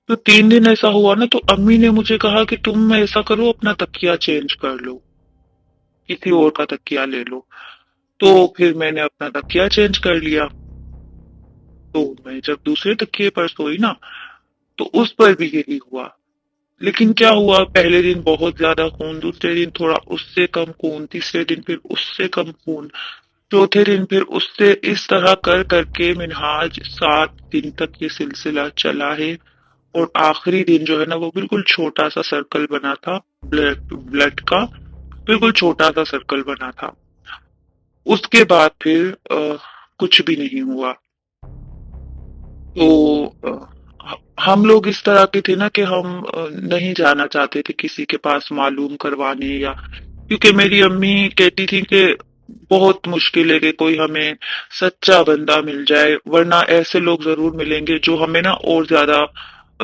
तो 3 दिन ऐसा हुआ ना, तो अम्मी ने मुझे कहा कि तुम ऐसा करो, अपना तकिया चेंज कर लो, किसी और का तकिया ले लो। तो फिर मैंने अपना तकिया चेंज कर लिया। तो मैं जब दूसरे तकिए पर सोई ना, तो उस पर भी यही हुआ। लेकिन क्या हुआ, पहले दिन बहुत ज्यादा खून, दूसरे दिन थोड़ा उससे कम खून, तीसरे दिन फिर उससे कम खून, चौथे दिन फिर उससे, इस तरह कर करके मिनहाज 7 दिन तक ये सिलसिला चला है। और आखिरी दिन जो है ना, वो बिल्कुल छोटा सा सर्कल बना था, ब्लड ब्लड का बिल्कुल छोटा सा सर्कल बना था। उसके बाद फिर कुछ भी नहीं हुआ। तो हम लोग इस तरह के थे ना कि हम नहीं जाना चाहते थे किसी के पास मालूम करवाने, या क्योंकि मेरी अम्मी कहती थी कि बहुत मुश्किल है कि कोई हमें सच्चा बंदा मिल जाए, वरना ऐसे लोग जरूर मिलेंगे जो हमें ना और ज्यादा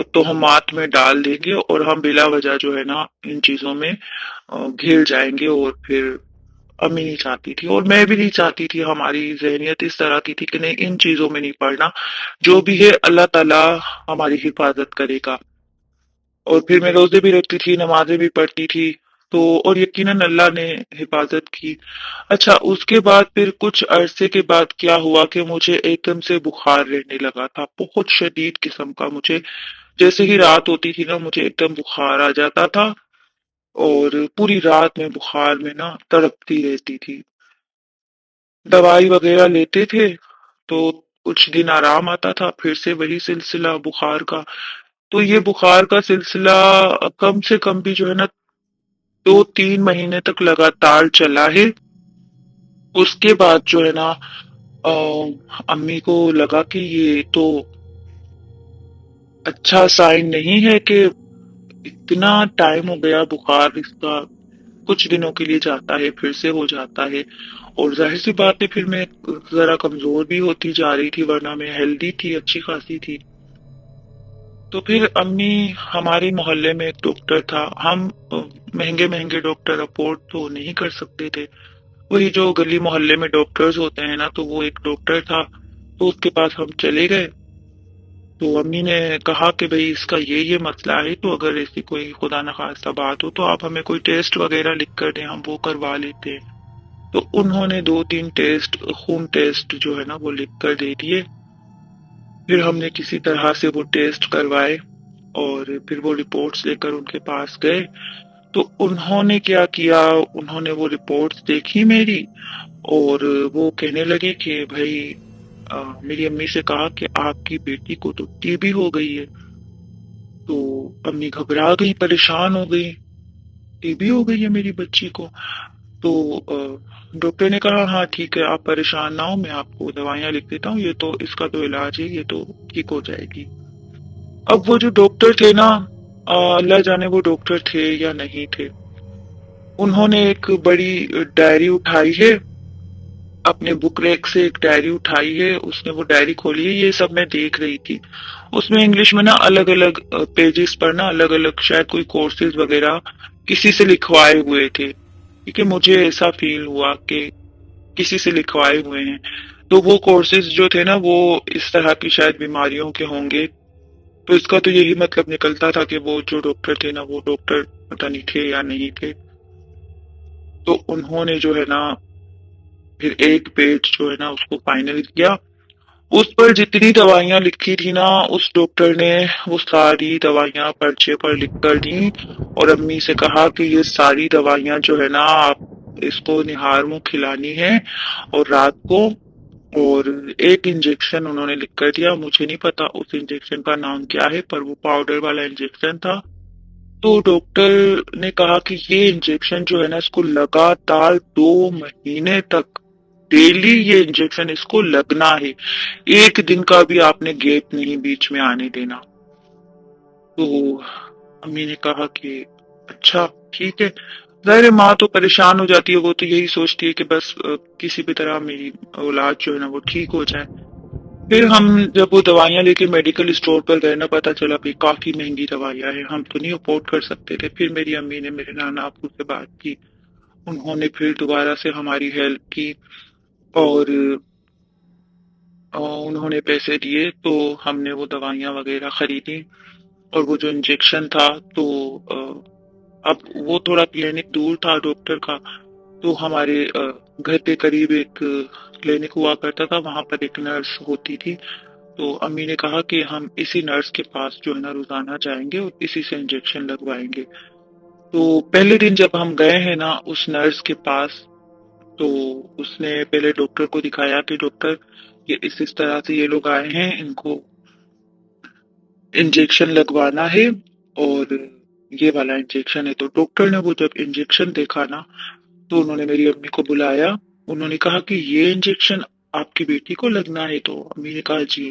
तोहमात में डाल देंगे, और हम बिला वजह जो है ना इन चीजों में घिर जाएंगे। और फिर अम्मी नहीं चाहती थी और मैं भी नहीं चाहती थी, हमारी जहनियत इस तरह की थी कि नहीं, इन चीजों में नहीं पड़ना, जो भी है अल्लाह ताला हमारी हिफाजत करेगा। और फिर मैं रोजे भी रखती थी, नमाजें भी पढ़ती थी। तो और यकीनन अल्लाह ने हिफाजत की। अच्छा, उसके बाद फिर कुछ अरसे के बाद क्या हुआ कि मुझे एकदम से बुखार रहने लगा था, बहुत शदीद किस्म का। मुझे जैसे ही रात होती थी ना, मुझे एकदम बुखार आ जाता था और पूरी रात में बुखार में ना तड़पती रहती थी। दवाई वगैरह लेते थे तो कुछ दिन आराम आता था, फिर से वही सिलसिला बुखार का। तो ये बुखार का सिलसिला कम से कम भी जो है ना 2-3 महीने तक लगातार चला है। उसके बाद जो है ना, अम्मी को लगा कि ये तो अच्छा साइन नहीं है कि इतना टाइम हो गया बुखार इसका, कुछ दिनों के लिए जाता है फिर से हो जाता है। और जाहिर सी बात है, फिर मैं जरा कमजोर भी होती जा रही थी, वरना मैं हेल्दी थी, अच्छी खासी थी। तो फिर अम्मी, हमारे मोहल्ले में एक डॉक्टर था, हम महंगे महंगे डॉक्टर अफोर्ड तो नहीं कर सकते थे। वही जो गली मोहल्ले में डॉक्टर्स होते हैं ना, तो वो एक डॉक्टर था, तो उसके पास हम चले गए। तो अम्मी ने कहा कि भाई इसका ये मसला है, तो अगर ऐसी कोई खुदा न खास्ता बात हो तो आप हमें कोई टेस्ट वगैरह लिख कर दें, हम वो करवा लेते हैं। तो उन्होंने 2-3 टेस्ट, खून टेस्ट जो है ना वो लिख कर दे दिए। फिर हमने किसी तरह से वो टेस्ट करवाए और फिर वो रिपोर्ट्स लेकर उनके पास गए। तो उन्होंने क्या किया, उन्होंने वो रिपोर्ट्स देखी मेरी, और वो कहने लगे कि भाई, मेरी अम्मी से कहा कि आपकी बेटी को तो टीबी हो गई है। तो अम्मी घबरा गई, परेशान हो गई, टीबी हो गई है मेरी बच्ची को। तो डॉक्टर ने कहा हाँ ठीक है, आप परेशान ना हो, मैं आपको दवाइयाँ लिख देता हूँ, ये तो इसका तो इलाज है, ये तो ठीक हो जाएगी। अब वो जो डॉक्टर थे ना, अल्लाह जाने वो डॉक्टर थे या नहीं थे। उन्होंने एक बड़ी डायरी उठाई है, अपने बुक रैक से एक डायरी उठाई है, उसने वो डायरी खोली है, ये सब मैं देख रही थी। उसमें इंग्लिश में ना अलग अलग पेजेस पर ना अलग अलग शायद कोई कोर्सेज वगैरह किसी से लिखवाए हुए थे। ठीक है, मुझे ऐसा फील हुआ कि किसी से लिखवाए हुए हैं। तो वो कोर्सेज जो थे ना वो इस तरह की शायद बीमारियों के होंगे। तो इसका तो यही मतलब निकलता था कि वो जो डॉक्टर थे ना वो डॉक्टर पता नहीं थे या नहीं थे। तो उन्होंने जो है ना फिर एक पेज जो है ना उसको फाइनल किया। उस पर जितनी दवाइयां लिखी थी ना उस डॉक्टर ने वो सारी दवाइयां पर्चे पर लिख कर दी और अम्मी से कहा कि ये सारी दवाइयां जो है ना आप इसको निहार मुंह खिलानी है और रात को। और एक इंजेक्शन उन्होंने लिख कर दिया, मुझे नहीं पता उस इंजेक्शन का नाम क्या है पर वो पाउडर वाला इंजेक्शन था। तो डॉक्टर ने कहा कि ये इंजेक्शन जो है ना इसको लगातार 2 महीने तक डेली ये इंजेक्शन इसको लगना है। एक दिन का भी आपने गैप नहीं बीच में आने देना। तो अम्मी ने कहा कि अच्छा ठीक है। जाहिर है माँ तो परेशान हो जाती है, वो तो यही सोचती है कि बस किसी भी तरह मेरी औलाद जो है ना वो ठीक हो जाए। फिर हम जब वो दवाइयां लेके मेडिकल स्टोर पर गए ना पता चला भाई काफी महंगी दवाइयां हैं, हम तो नहीं अफोर्ड कर सकते थे। फिर मेरी अम्मी ने मेरे नाना अब्बू से बात की, उन्होंने फिर दोबारा से हमारी हेल्प की और उन्होंने पैसे दिए तो हमने वो दवाइयां वगैरह खरीदी। और वो जो इंजेक्शन था तो अब वो थोड़ा क्लिनिक दूर था डॉक्टर का। तो हमारे घर के करीब एक क्लिनिक हुआ करता था, वहां पर एक नर्स होती थी। तो अम्मी ने कहा कि हम इसी नर्स के पास जो है ना रोजाना जाएंगे और इसी से इंजेक्शन लगवाएंगे। तो पहले दिन जब हम गए हैं ना उस नर्स के पास, तो उसने पहले डॉक्टर को दिखाया कि डॉक्टर ये इस तरह से ये लोग आए हैं, इनको इंजेक्शन लगवाना है और ये वाला इंजेक्शन है। तो डॉक्टर ने वो जब इंजेक्शन देखा ना तो उन्होंने मेरी अम्मी को बुलाया। उन्होंने कहा कि ये इंजेक्शन आपकी बेटी को लगना है। तो अम्मी ने कहा जी।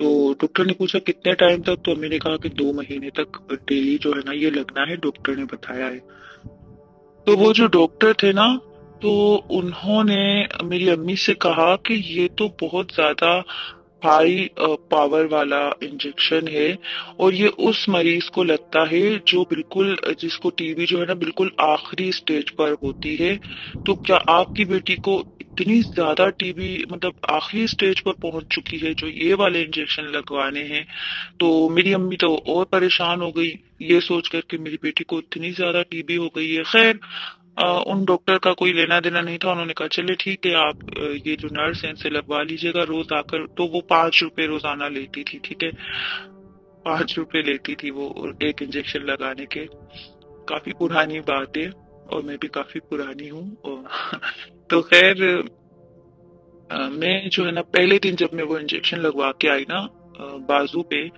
तो डॉक्टर ने पूछा कितने टाइम तक, तो अम्मी ने कहा कि 2 महीने तक डेली जो है ना ये लगना है, डॉक्टर ने बताया है। तो वो जो डॉक्टर थे ना तो उन्होंने मेरी अम्मी से कहा कि ये तो बहुत ज्यादा हाई पावर वाला इंजेक्शन है और ये उस मरीज को लगता है जो बिल्कुल जिसको टीबी जो है ना बिल्कुल आखिरी स्टेज पर होती है। तो क्या आपकी बेटी को इतनी ज्यादा टीबी मतलब आखिरी स्टेज पर पहुंच चुकी है जो ये वाले इंजेक्शन लगवाने हैं? तो मेरी अम्मी तो और परेशान हो गई ये सोच कर कि मेरी बेटी को इतनी ज्यादा टीबी हो गई है। खैर उन डॉक्टर का कोई लेना देना नहीं था, उन्होंने कहा चलिए ठीक है आप ये जो नर्स है इनसे लगवा लीजिएगा रोज आकर। तो वो 5 रुपए रोजाना लेती थी, ठीक है, 5 रुपए लेती थी वो एक इंजेक्शन लगाने के। काफी पुरानी बात है और मैं भी काफी पुरानी हूँ तो खैर मैं जो है ना पहले दिन जब मैं वो इंजेक्शन लगवा के आई ना बाजू पे,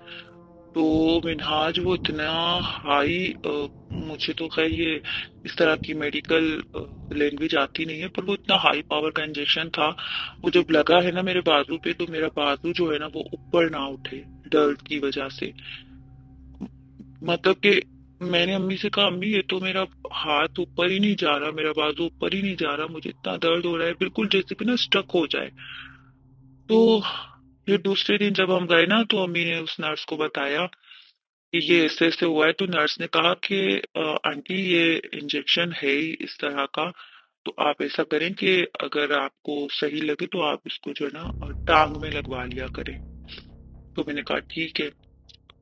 तो मिनहाज वो इतना हाई मुझे तो खैर ये इस तरह की मेडिकल लैंग्वेज आती नहीं है पर वो इतना हाई पावर का इंजेक्शन था। वो जब लगा है ना मेरे बाजू पे तो मेरा बाजू जो है ना वो ऊपर ना उठे दर्द की वजह से। मतलब कि मैंने अम्मी से कहा अम्मी ये तो मेरा हाथ ऊपर ही नहीं जा रहा, मेरा बाजू ऊपर ही नहीं जा रहा, मुझे इतना दर्द हो रहा है बिल्कुल जैसे कि ना स्टक हो जाए। तो फिर दूसरे दिन जब हम गए ना तो अम्मी ने उस नर्स को बताया कि ये ऐसे ऐसे हुआ है। तो नर्स ने कहा कि आंटी ये इंजेक्शन है ही इस तरह का, तो आप ऐसा करें कि अगर आपको सही लगे तो आप इसको जो है ना टांग में लगवा लिया करें। तो मैंने कहा ठीक है।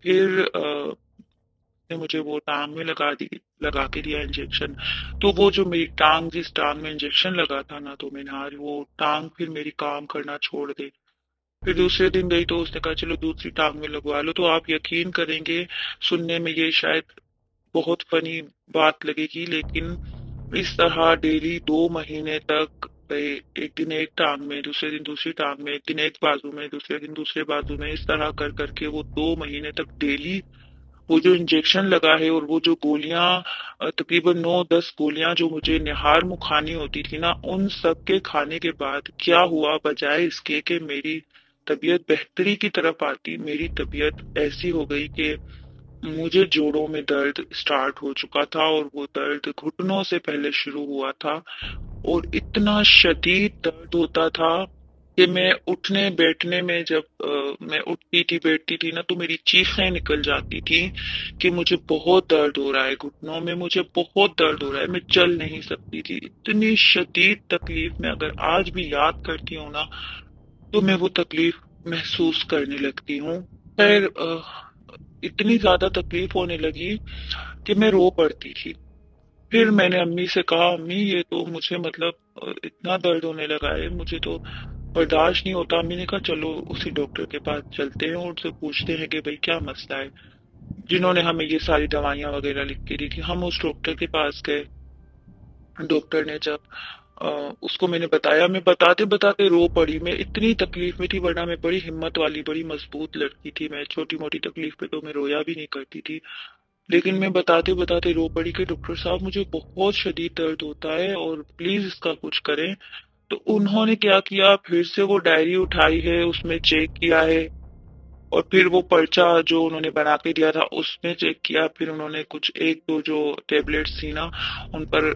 फिर ने मुझे वो टांग में लगा के दिया इंजेक्शन। तो वो जो मेरी टांग जिस टांग में इंजेक्शन लगा था ना तो मैंने आज वो टांग फिर मेरी काम करना छोड़ दी। फिर दूसरे दिन गई तो उसने कहा चलो दूसरी टांग में लगवा लो। तो आप यकीन करेंगे, सुनने में ये शायद बहुत फनी बात लगेगी लेकिन इस तरह डेली 2 महीने तक एक दिन एक टांग में, दूसरे दिन दूसरी टांग में, एक दिन एक बाजू में, दूसरे दिन दूसरे बाजू में, इस तरह कर करके वो 2 महीने तक डेली वो जो इंजेक्शन लगा है और वो जो गोलियां तकरीबन 9-10 गोलियां जो मुझे निहार मुँह खानी होती थी ना उन सब के खाने के बाद क्या हुआ, बजाय इसके कि मेरी तबीयत बेहतरी की तरफ आती मेरी तबीयत ऐसी हो गई कि मुझे जोड़ों में दर्द स्टार्ट हो चुका था और वो दर्द घुटनों से पहले शुरू हुआ था और इतना शदीद दर्द होता था कि मैं उठने बैठने में जब मैं उठती थी बैठती थी ना तो मेरी चीखें निकल जाती थी कि मुझे बहुत दर्द हो रहा है घुटनों में, मुझे बहुत दर्द हो रहा है, मैं चल नहीं सकती थी। इतनी शदीद तकलीफ में अगर आज भी याद करती हूँ ना तो मैं वो तकलीफ महसूस करने लगती हूँ। खैर इतनी ज्यादा तकलीफ होने लगी कि मैं रो पड़ती थी। फिर मैंने अम्मी से कहा, अम्मी ये तो मुझे मतलब इतना दर्द होने लगा है, मुझे तो बर्दाश्त नहीं होता। अम्मी ने कहा चलो उसी डॉक्टर के पास चलते हैं और उनसे पूछते हैं कि भाई क्या मसला है, जिन्होंने हमें ये सारी दवाइयां वगैरह लिख के दी थी। हम उस डॉक्टर के पास गए। डॉक्टर ने जब उसको मैंने बताया, मैं बताते बताते रो पड़ी। मैं इतनी तकलीफ में थी, वरना मैं बड़ी हिम्मत वाली बड़ी मजबूत लड़की थी, मैं छोटी मोटी तकलीफ पे तो मैं रोया भी नहीं करती थी। लेकिन मैं बताते बताते रो पड़ी कि डॉक्टर साहब मुझे बहुत शदीद दर्द होता है और प्लीज इसका कुछ करें। तो उन्होंने क्या किया, फिर से वो डायरी उठाई है, उसमें चेक किया है और फिर वो पर्चा जो उन्होंने बना के दिया था उसमें चेक किया। फिर उन्होंने कुछ एक दो जो टेबलेट्स थी ना उन पर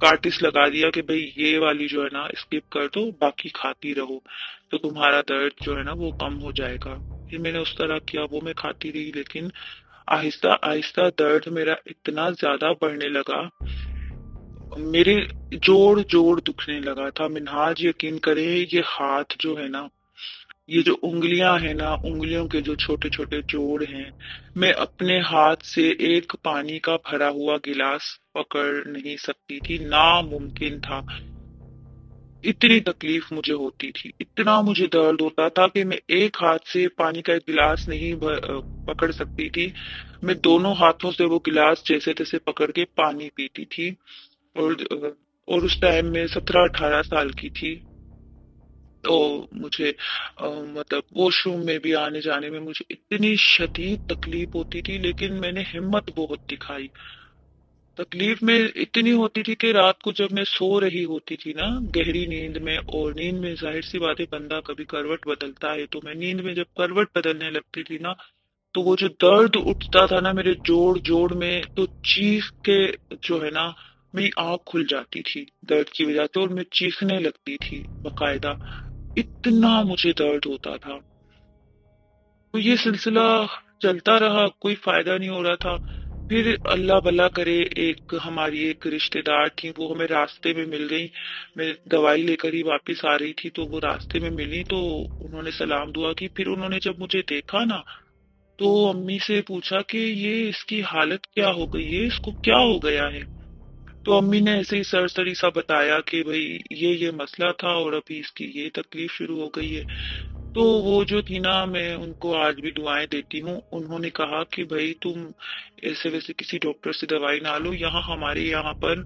कार्टिस लगा दिया कि भाई ये वाली जो है ना स्किप कर दो, बाकी खाती रहो तो तुम्हारा दर्द जो है ना वो कम हो जाएगा। फिर मैंने उस तरह किया, वो मैं खाती रही, लेकिन आहिस्ता आहिस्ता दर्द मेरा इतना ज्यादा बढ़ने लगा, मेरे जोड़ जोड़ दुखने लगा था। मिनहाज यकीन करें, ये हाथ जो है ना, ये जो उंगलियां हैं ना, उंगलियों के जो छोटे छोटे जोड़ हैं, मैं अपने हाथ से एक पानी का भरा हुआ गिलास पकड़ नहीं सकती थी, नामुमकिन था। इतनी तकलीफ मुझे होती थी, इतना मुझे दर्द होता था कि मैं एक हाथ से पानी का एक गिलास नहीं पकड़ सकती थी। मैं दोनों हाथों से वो गिलास जैसे तैसे पकड़ के पानी पीती थी। और और उस टाइम में 17-18 साल की थी। तो मुझे मतलब वॉशरूम में भी आने जाने में मुझे इतनी शदीद तकलीफ होती थी, लेकिन मैंने हिम्मत बहुत दिखाई। तकलीफ में इतनी होती थी कि रात को जब मैं सो रही होती थी ना गहरी नींद में, और नींद में जाहिर सी बात है बंदा कभी करवट बदलता है, तो मैं नींद में जब करवट बदलने लगती थी ना तो वो जो दर्द उठता था ना मेरे जोड़ जोड़ में, तो चीख के जो है ना मेरी आंख खुल जाती थी दर्द की वजह से और मैं चीखने लगती थी बकायदा। इतना मुझे दर्द होता था। तो ये सिलसिला चलता रहा, कोई फायदा नहीं हो रहा था। फिर अल्लाह भला करे, एक हमारी एक रिश्तेदार थी, वो हमें रास्ते में मिल गई। मैं दवाई लेकर ही वापस आ रही थी तो वो रास्ते में मिली, तो उन्होंने सलाम दुआ की। फिर उन्होंने जब मुझे देखा ना तो अम्मी से पूछा कि ये इसकी हालत क्या हो गई है, इसको क्या हो गया है। तो अम्मी ने ऐसे ही सरसरी सा बताया कि भाई ये मसला था और अभी इसकी ये तकलीफ शुरू हो गई है। तो वो जो थी ना, मैं उनको आज भी दुआएं देती हूँ। उन्होंने कहा कि भाई तुम ऐसे वैसे किसी डॉक्टर से दवाई ना लो, यहाँ हमारे यहाँ पर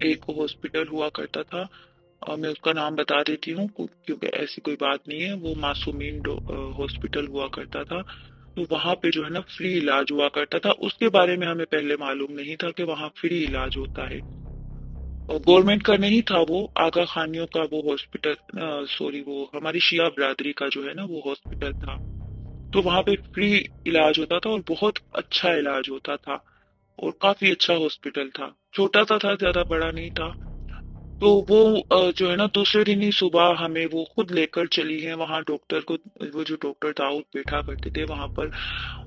एक हॉस्पिटल हुआ करता था, मैं उसका नाम बता देती हूँ क्योंकि ऐसी कोई बात नहीं है, वो मासूमीन हॉस्पिटल हुआ करता था। तो वहां पे जो है ना फ्री इलाज हुआ करता था, उसके बारे में हमें पहले मालूम नहीं था कि वहाँ फ्री इलाज होता है। और गवर्नमेंट का नहीं था, वो आगा खानियों का वो हॉस्पिटल, सॉरी वो हमारी शिया बिरादरी का जो है ना वो हॉस्पिटल था। तो वहां पे फ्री इलाज होता था और बहुत अच्छा इलाज होता था और काफी अच्छा हॉस्पिटल था। छोटा सा था, ज्यादा बड़ा नहीं था। तो वो जो है ना दूसरे दिन ही सुबह हमें वो खुद लेकर चली है वहाँ डॉक्टर को। वो जो डॉक्टर दाऊद बैठा करते थे वहां पर,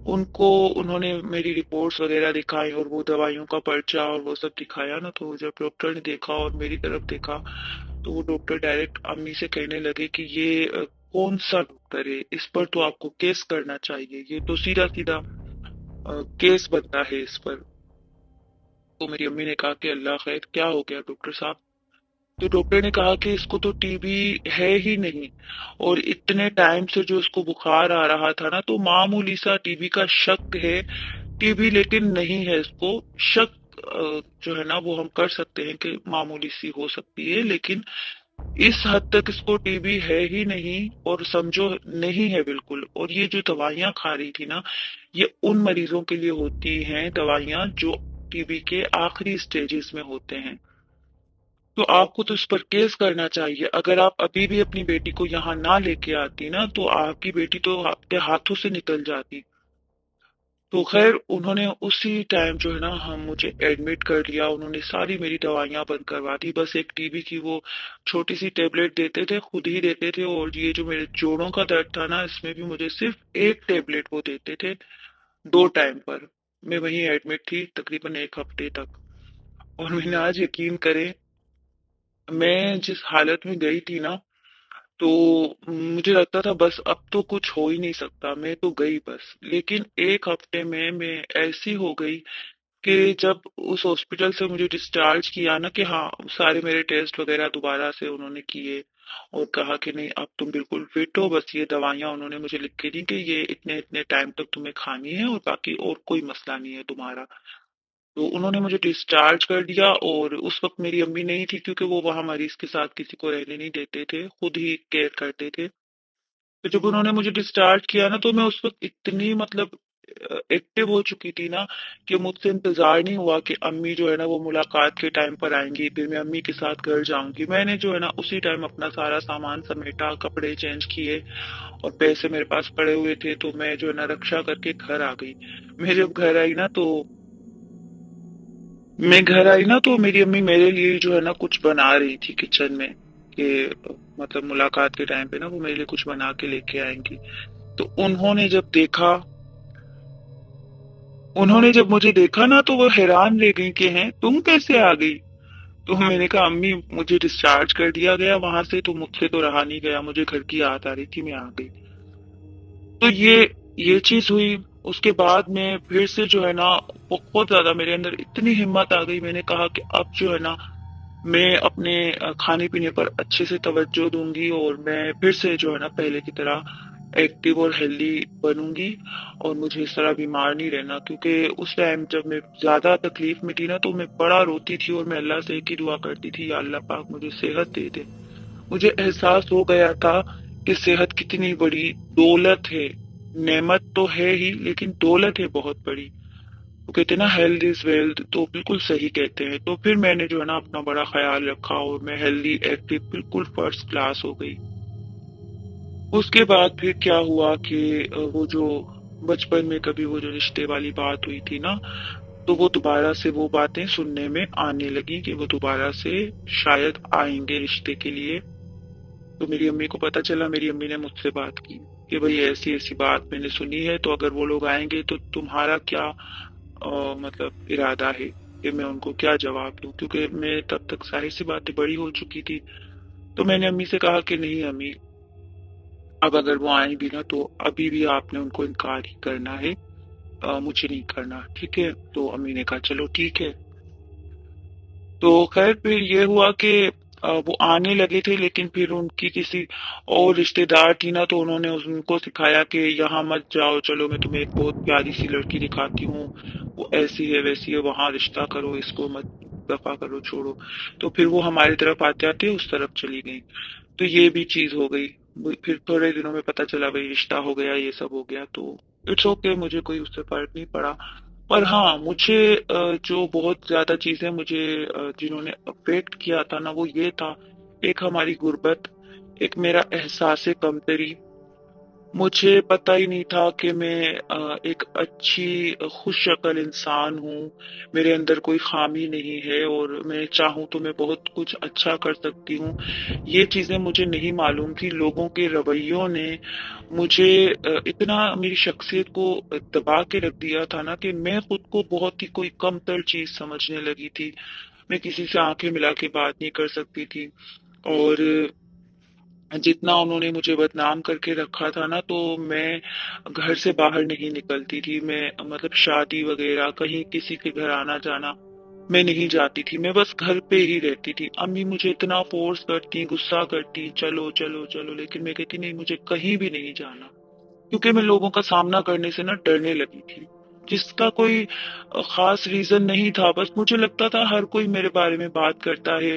उनको उन्होंने मेरी रिपोर्ट्स वगैरह दिखाई और वो दवाइयों का पर्चा और वो सब दिखाया ना, तो जब डॉक्टर ने देखा और मेरी तरफ देखा तो वो डॉक्टर डायरेक्ट अम्मी से कहने लगे कि ये कौन सा डॉक्टर है, इस पर तो आपको केस करना चाहिए, ये तो सीधा सीधा केस बनता है इस पर। तो मेरी अम्मी ने कहा कि अल्लाह खैर क्या हो गया डॉक्टर साहब। तो डॉक्टर ने कहा कि इसको तो टीबी है ही नहीं, और इतने टाइम से जो इसको बुखार आ रहा था ना, तो मामूली सा टीबी का शक है। टीबी लेकिन नहीं है इसको। शक जो है ना वो हम कर सकते हैं कि मामूली सी हो सकती है, लेकिन इस हद तक इसको टीबी है ही नहीं, और समझो नहीं है बिल्कुल। और ये जो दवाइयां खा रही थी ना, ये उन मरीजों के लिए होती हैं दवाइयां जो टीबी के आखिरी स्टेजेस में होते हैं। तो आपको तो इस पर केस करना चाहिए। अगर आप अभी भी अपनी बेटी को यहाँ ना लेके आती ना तो आपकी बेटी तो आपके हाथों से निकल जाती। तो खैर उन्होंने उसी टाइम जो है ना हम मुझे एडमिट कर लिया। उन्होंने सारी मेरी दवाइयां बंद करवा दी। बस एक टीबी की वो छोटी सी टेबलेट देते थे, खुद ही देते थे। और ये जो मेरे जोड़ों का दर्द था ना, इसमें भी मुझे सिर्फ एक टेबलेट वो देते थे 2 टाइम पर। मैं वहीं एडमिट थी तकरीबन 1 हफ्ते तक। और मैंने आज यकीन करे, मैं जिस हालत में गई थी ना, तो मुझे लगता था बस अब तो कुछ हो ही नहीं सकता, मैं तो गई बस। लेकिन 1 हफ्ते में मैं ऐसी हो गई कि जब उस हॉस्पिटल से मुझे डिस्चार्ज किया ना, कि हाँ सारे मेरे टेस्ट वगैरह दोबारा से उन्होंने किए और कहा कि नहीं अब तुम बिल्कुल फिट हो, बस ये दवाइयां उन्होंने मुझे लिख के दी कि ये इतने इतने टाइम तक तुम्हें खानी है और बाकी और कोई मसला नहीं है तुम्हारा। तो उन्होंने मुझे डिस्चार्ज कर दिया। और उस वक्त मेरी अम्मी नहीं थी, क्योंकि वो वहां मरीज के साथ किसी को रहने नहीं देते थे, खुद ही केयर करते थे। तो जब उन्होंने मुझे डिस्चार्ज किया ना, तो मैं उस वक्त इतनी मतलब एक्टिव हो चुकी थी ना, कि मुझसे इंतजार नहीं हुआ कि अम्मी जो है ना वो मुलाकात के टाइम पर आएंगी, फिर मैं अम्मी के साथ घर जाऊंगी। मैंने जो है ना उसी टाइम अपना सारा सामान समेटा, कपड़े चेंज किए और पैसे मेरे पास पड़े हुए थे, तो मैं जो है ना रक्षा करके घर आ गई। मैं जब घर आई ना, तो मैं घर आई ना तो मेरी अम्मी मेरे लिए जो है ना कुछ बना रही थी किचन में, कि मतलब मुलाकात के टाइम पे ना वो मेरे लिए कुछ बना के लेके आएंगी। तो उन्होंने जब मुझे देखा ना, तो वो हैरान रह गई कि हैं तुम कैसे आ गई। तो मैंने कहा अम्मी मुझे डिस्चार्ज कर दिया गया वहां से, तो मुझसे तो रहा नहीं गया, मुझे घर की याद आ रही थी, मैं आ गई। तो ये चीज हुई। उसके बाद में फिर से जो है ना बहुत ज्यादा मेरे अंदर इतनी हिम्मत आ गई, मैंने कहा कि अब जो है ना मैं अपने खाने पीने पर अच्छे से तवज्जो दूंगी और मैं फिर से जो है ना पहले की तरह एक्टिव और हेल्दी बनूंगी। और मुझे इस तरह बीमार नहीं रहना, क्योंकि उस टाइम जब मैं ज्यादा तकलीफ में थी ना, तो मैं बड़ा रोती थी और मैं अल्लाह से एक ही दुआ करती थी, या अल्लाह पाक मुझे सेहत दे दे। मुझे एहसास हो गया था कि सेहत कितनी बड़ी दौलत है। नेमत तो है ही, लेकिन दौलत है बहुत बड़ी। वो कहते हैं ना हेल्थ इज वेल्थ, तो बिल्कुल सही कहते हैं। तो फिर मैंने जो है ना अपना बड़ा ख्याल रखा और मैं हेल्दी एक्टिव बिल्कुल फर्स्ट क्लास हो गई। उसके बाद फिर क्या हुआ कि वो जो बचपन में कभी वो जो रिश्ते वाली बात हुई थी ना, तो वो दोबारा से वो बातें सुनने में आने लगी कि वो दोबारा से शायद आएंगे रिश्ते के लिए। तो मेरी अम्मी को पता चला, मेरी अम्मी ने मुझसे बात की कि भाई ऐसी ऐसी बात मैंने सुनी है, तो अगर वो लोग आएंगे तो तुम्हारा क्या मतलब इरादा है, कि मैं उनको क्या जवाब दूं, क्योंकि मैं तब तक सारी सी बातें बड़ी हो चुकी थी। तो मैंने अम्मी से कहा कि नहीं अम्मी, अब अगर वो आए भी ना, तो अभी भी आपने उनको इनकार ही करना है, मुझे नहीं करना, ठीक है। तो अम्मी ने कहा चलो ठीक है। तो खैर फिर ये हुआ कि वो आने लगे थे, लेकिन फिर उनकी किसी और रिश्तेदार थी ना, तो उन्होंने उनको सिखाया कि यहाँ मत जाओ, चलो मैं तुम्हें एक बहुत प्यारी सी लड़की दिखाती हूँ, वो ऐसी है वैसी है, वहां रिश्ता करो, इसको मत दफा करो, छोड़ो। तो फिर वो हमारी तरफ आते आते उस तरफ चली गई। तो ये भी चीज हो गई। फिर थोड़े दिनों में पता चला भाई रिश्ता हो गया, ये सब हो गया। तो इट्स ओके, मुझे कोई उससे फर्क नहीं पड़ा। पर हाँ मुझे जो बहुत ज्यादा चीजें मुझे जिन्होंने अफेक्ट किया था ना, वो ये था, एक हमारी गुर्बत, एक मेरा एहसास कमतरी। मुझे पता ही नहीं था कि मैं एक अच्छी खुश शक्ल इंसान हूँ, मेरे अंदर कोई खामी नहीं है और मैं चाहूँ तो मैं बहुत कुछ अच्छा कर सकती हूँ। ये चीजें मुझे नहीं मालूम थी। लोगों के रवैयों ने मुझे इतना मेरी शख्सियत को दबा के रख दिया था ना, कि मैं खुद को बहुत ही कोई कमतर चीज समझने लगी थी। मैं किसी से आंखें मिला के बात नहीं कर सकती थी। और जितना उन्होंने मुझे बदनाम करके रखा था ना, तो मैं घर से बाहर नहीं निकलती थी। मैं मतलब शादी वगैरह कहीं किसी के घर आना जाना मैं नहीं जाती थी, मैं बस घर पे ही रहती थी। अम्मी मुझे इतना फोर्स करती, गुस्सा करती, चलो चलो चलो, लेकिन मैं कहती नहीं, मुझे कहीं भी नहीं जाना। क्योंकि मैं लोगों का सामना करने से ना डरने लगी थी, जिसका कोई खास रीजन नहीं था। बस मुझे लगता था हर कोई मेरे बारे में बात करता है,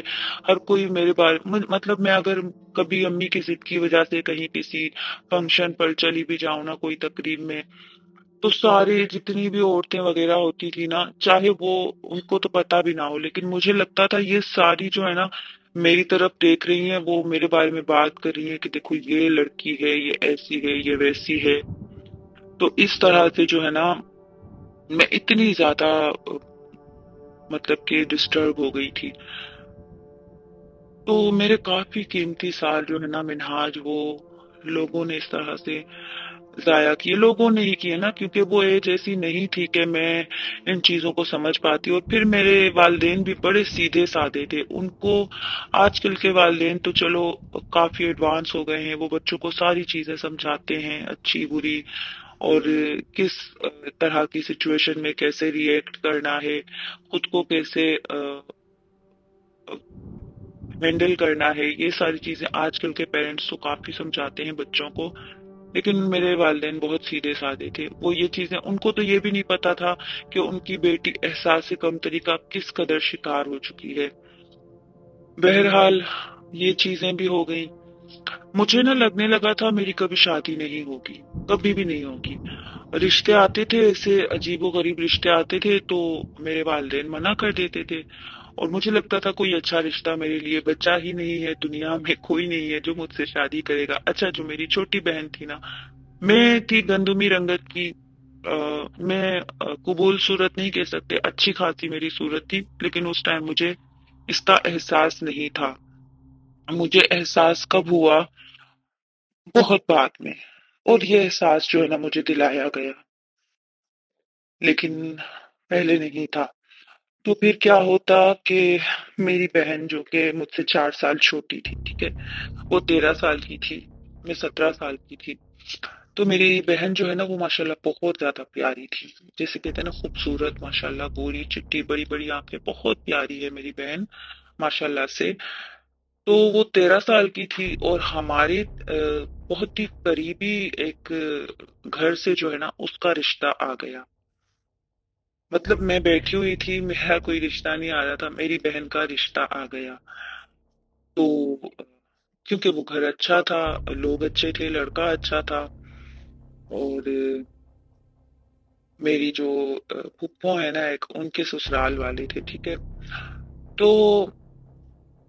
हर कोई मेरे बारे मतलब मैं अगर कभी अम्मी की जिद की वजह से कहीं किसी फंक्शन पर चली भी जाऊं ना, कोई तकरीब में, तो सारे जितनी भी औरतें वगैरह होती थी ना, चाहे वो उनको तो पता भी ना हो, लेकिन मुझे लगता था ये सारी जो है ना मेरी तरफ देख रही हैं, वो मेरे बारे में बात कर रही हैं कि देखो ये लड़की है, ये ऐसी है, ये वैसी है। तो इस तरह से जो है ना मैं इतनी ज्यादा मतलब कि डिस्टर्ब हो गई थी। तो मेरे काफी कीमती साल जो है ना मिनहाज, वो लोगों ने इस तरह से जाया किए। लोगों ने ही किए ना, क्योंकि वो एज ऐसी नहीं थी कि मैं इन चीजों को समझ पाती। और फिर मेरे वालदेन भी बड़े सीधे साधे थे। उनको, आजकल के वालदेन तो चलो काफी एडवांस हो गए हैं, वो बच्चों को सारी चीजें समझाते हैं, अच्छी बुरी, और किस तरह की सिचुएशन में कैसे रिएक्ट करना है, खुद को कैसे हैंडल करना है, ये सारी चीजें आजकल के पेरेंट्स तो काफी समझाते हैं बच्चों को। लेकिन मेरे वालिदैन बहुत सीधे साधे थे। वो ये चीजें, उनको तो ये भी नहीं पता था कि उनकी बेटी एहसास कमतरी का किस कदर शिकार हो चुकी है। बहरहाल ये चीजें भी हो गई। मुझे ना लगने लगा था मेरी कभी शादी नहीं होगी, कभी भी नहीं होगी। रिश्ते आते थे, ऐसे अजीबो गरीब रिश्ते आते थे, तो मेरे वालिदैन मना कर देते थे। और मुझे लगता था कोई अच्छा रिश्ता मेरे लिए बचा ही नहीं है, दुनिया में कोई नहीं है जो मुझसे शादी करेगा। अच्छा, जो मेरी छोटी बहन थी ना, मैं थी गंदुमी रंगत की। मैं कुबूल सूरत नहीं कह सकते, अच्छी खासी मेरी सूरत थी, लेकिन उस टाइम मुझे इसका एहसास नहीं था। मुझे एहसास कब हुआ? बहुत बाद में। और ये एहसास जो है ना मुझे दिलाया गया, लेकिन पहले नहीं था। तो फिर क्या होता कि मेरी बहन जो कि मुझसे 4 साल छोटी थी, ठीक है, वो 13 साल की थी, मैं 17 साल की थी। तो मेरी बहन जो है ना वो माशाल्लाह बहुत ज्यादा प्यारी थी। जैसे कहते हैं ना, खूबसूरत, माशाल्लाह, गोरी चिट्टी, बड़ी बड़ी आंखें, बहुत प्यारी है मेरी बहन माशाल्लाह से। तो वो 13 साल की थी, और हमारे बहुत ही करीबी एक घर से जो है ना उसका रिश्ता आ गया। मतलब मैं बैठी हुई थी, मेरा कोई रिश्ता नहीं आ रहा था, मेरी बहन का रिश्ता आ गया। तो क्योंकि वो घर अच्छा था, लोग अच्छे थे, लड़का अच्छा था, और मेरी जो फूफो है ना एक, उनके ससुराल वाले थे, ठीक है। तो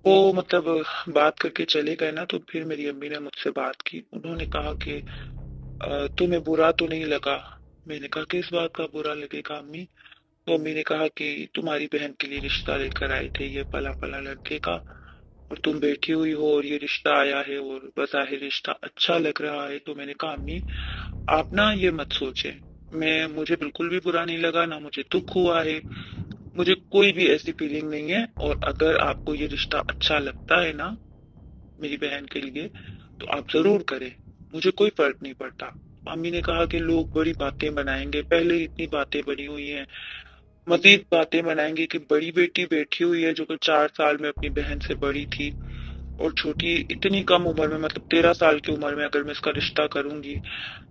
वो मतलब बात करके चले गए ना, तो फिर मेरी अम्मी ने मुझसे बात की। उन्होंने कहा कि तुम्हें बुरा तो नहीं लगा? मैंने कहा किस बात का बुरा लगेगा अम्मी? तो अम्मी ने कहा कि तुम्हारी बहन के लिए रिश्ता लेकर आए थे, ये पला पला लड़के का, और तुम बैठी हुई हो और ये रिश्ता आया है, और बज़ाहिर रिश्ता अच्छा लग रहा है। तो मैंने कहा अम्मी, आप ना ये मत सोचे, मुझे बिल्कुल भी बुरा नहीं लगा, ना मुझे दुख हुआ है, मुझे कोई भी ऐसी फीलिंग नहीं है। और अगर आपको ये रिश्ता अच्छा लगता है ना मेरी बहन के लिए, तो आप जरूर करें, मुझे कोई फर्क नहीं पड़ता। अम्मी ने कहा कि लोग बड़ी बातें बनाएंगे, पहले ही इतनी बातें बनी हुई हैं, मजीद बातें बनाएंगे कि बड़ी बेटी बैठी हुई है जो कि 4 साल में अपनी बहन से बड़ी थी, और छोटी इतनी कम उम्र में, मतलब 13 साल की उम्र में अगर मैं इसका रिश्ता करूंगी,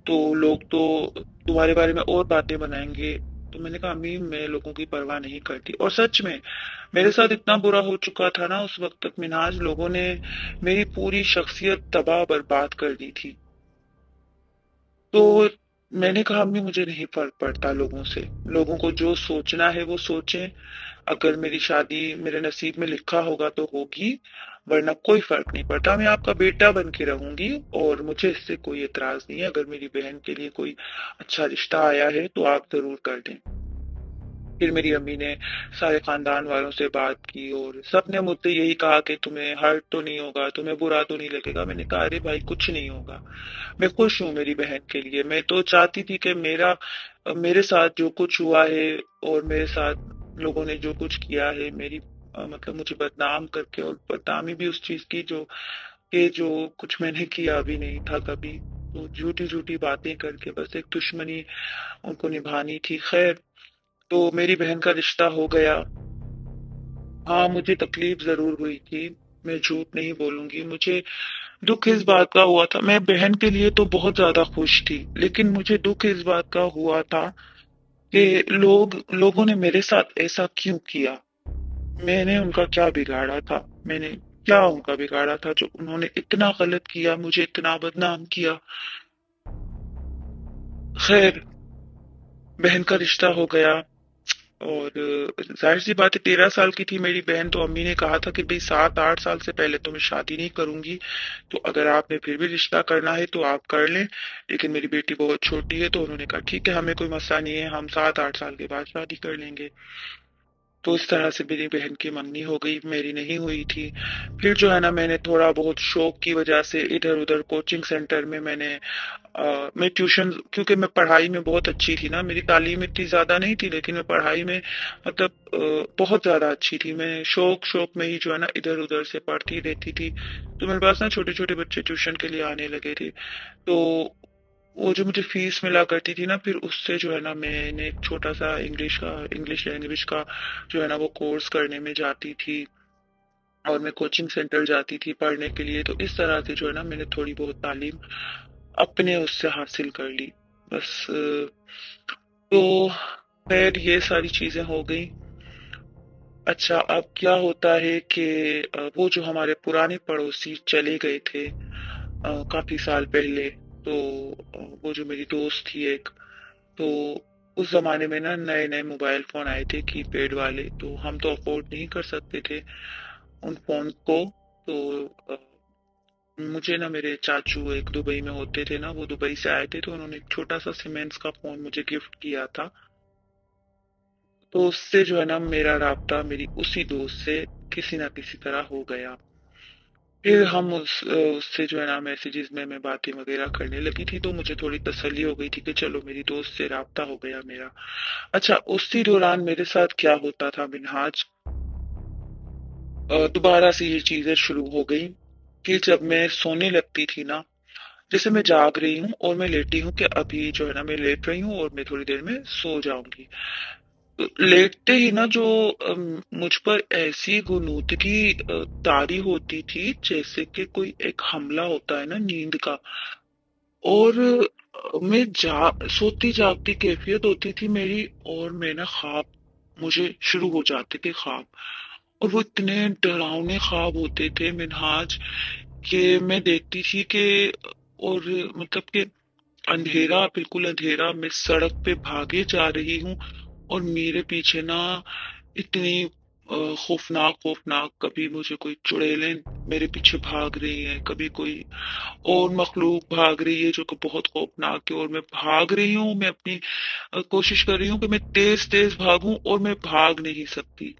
तो लोग तो तुम्हारे बारे में और बातें बनाएंगे। तो मैंने कहा अम्मी, मैं लोगों की परवाह नहीं करती। और सच में मेरे साथ इतना बुरा हो चुका था ना उस वक्त तक मिनहाज, लोगों ने मेरी पूरी शख्सियत तबाह बर्बाद कर दी थी। तो मैंने कहा अम्मी, मुझे नहीं फर्क पड़ता लोगों से, लोगों को जो सोचना है वो सोचें। अगर मेरी शादी मेरे नसीब में लिखा होगा तो होगी, वरना कोई फर्क नहीं पड़ता, मैं आपका बेटा बन के रहूंगी, और मुझे इससे कोई एतराज नहीं है। अगर मेरी बहन के लिए कोई अच्छा रिश्ता आया है तो आप जरूर कर दें। फिर मेरी अम्मी ने सारे खानदान वालों से बात की, और सबने मुझसे यही कहा कि तुम्हें हर्ट तो नहीं होगा, तुम्हें बुरा तो नहीं लगेगा? मैंने कहा अरे भाई, कुछ नहीं होगा, मैं खुश हूँ मेरी बहन के लिए। मैं तो चाहती थी कि मेरे साथ जो कुछ हुआ है, और मेरे साथ लोगों ने जो कुछ किया है, मेरी मतलब मुझे बदनाम करके, और बदनामी भी उस चीज की जो कि जो कुछ मैंने किया भी नहीं था कभी, तो झूठी झूठी बातें करके बस एक दुश्मनी उनको निभानी थी। खैर, तो मेरी बहन का रिश्ता हो गया। हाँ, मुझे तकलीफ जरूर हुई थी, मैं झूठ नहीं बोलूंगी। मुझे दुख इस बात का हुआ था, मैं बहन के लिए तो बहुत ज्यादा खुश थी, लेकिन मुझे दुख इस बात का हुआ था कि लोगों ने मेरे साथ ऐसा क्यों किया। मैंने उनका क्या बिगाड़ा था? मैंने क्या उनका बिगाड़ा था जो उन्होंने इतना गलत किया, मुझे इतना बदनाम किया? खैर, बहन का रिश्ता हो गया, اور ظاہر سی بات ہے 13 سال کی تھی میری بہن، تو امی نے کہا تھا کہ بھئی 7 8 سال سے پہلے تو میں شادی نہیں کروں گی، تو اگر آپ نے پھر بھی رشتہ کرنا ہے تو آپ کر لیں، لیکن میری بیٹی بہت چھوٹی ہے، تو انہوں نے کہا ٹھیک ہے ہمیں کوئی مسئلہ نہیں ہے، ہم 7 8 سال کے بعد شادی کر لیں گے۔ تو اس طرح سے میری بہن کی منگنی ہو گئی، میری نہیں ہوئی تھی۔ پھر جو ہے نا میں نے تھوڑا بہت شوق کی وجہ سے ادھر ادھر کوچنگ سینٹر میں میں ٹیوشن، کیونکہ میں پڑھائی میں بہت اچھی تھی نا، میری تعلیم اتنی زیادہ نہیں تھی لیکن میں پڑھائی میں مطلب بہت زیادہ اچھی تھی، میں شوق میں ہی جو ہے نا ادھر ادھر سے پڑھتی رہتی تھی، تو میرے پاس نا چھوٹے چھوٹے بچے ٹیوشن کے لیے آنے لگے تھے، تو وہ جو مجھے فیس ملا کرتی تھی نا، پھر اس سے جو ہے نا میں نے ایک چھوٹا سا انگلش لینگویج کا جو ہے نا وہ کورس کرنے میں جاتی تھی، اور میں کوچنگ سینٹر جاتی تھی پڑھنے کے لیے، تو اس طرح سے جو ہے نا میں نے تھوڑی بہت تعلیم اپنے اس سے حاصل کر لی بس۔ تو خیر یہ ساری چیزیں ہو گئی۔ اچھا اب کیا ہوتا ہے کہ وہ جو ہمارے پرانے پڑوسی چلے گئے تھے کافی سال پہلے، تو وہ جو میری دوست تھی ایک، تو اس زمانے میں نا نئے نئے موبائل فون آئے تھے کی پیڈ والے، تو ہم تو افورڈ نہیں کر سکتے تھے ان فون کو، تو مجھے نا میرے چاچو ایک دبئی میں ہوتے تھے نا، وہ دبئی سے آئے تھے، تو انہوں نے ایک چھوٹا سا سیمنٹس کا فون مجھے گفٹ کیا تھا، تو اس سے جو ہے نا میرا رابطہ میری اسی دوست سے کسی نہ کسی طرح ہو گیا۔ پھر ہم اس سے جو ہے نا میسیجز میں باتیں وغیرہ کرنے لگی تھی، تو مجھے تھوڑی تسلی ہو گئی تھی کہ چلو میری دوست سے رابطہ ہو گیا میرا۔ اچھا اسی دوران میرے ساتھ کیا ہوتا تھا منہاج، دوبارہ سے یہ چیزیں شروع ہو گئی کہ جب میں سونے لگتی تھی نا، جیسے میں جاگ رہی ہوں اور میں لیٹی ہوں کہ ابھی جو ہے نا میں لیٹ رہی ہوں اور میں تھوڑی دیر میں سو جاؤں گی، تو لیٹتے ہی نا جو مجھ پر ایسی غنودگی طاری ہوتی تھی جیسے کہ کوئی ایک حملہ ہوتا ہے نا نیند کا، اور میں سوتی جاگتی کیفیت ہوتی تھی میری، اور میں نا خواب مجھے شروع ہو جاتے تھے خواب، اور وہ اتنے ڈراؤنے خواب ہوتے تھے منہاج کہ میں دیکھتی تھی کہ، اور مطلب کہ اندھیرا بالکل اندھیرا، میں سڑک پہ بھاگے جا رہی ہوں اور میرے پیچھے نا اتنی خوفناک کبھی مجھے کوئی چڑیلیں میرے پیچھے بھاگ رہی ہیں، کبھی کوئی اور مخلوق بھاگ رہی ہے جو کہ بہت خوفناک ہے، اور میں بھاگ رہی ہوں، میں اپنی کوشش کر رہی ہوں کہ میں تیز تیز بھاگوں اور میں بھاگ نہیں سکتی،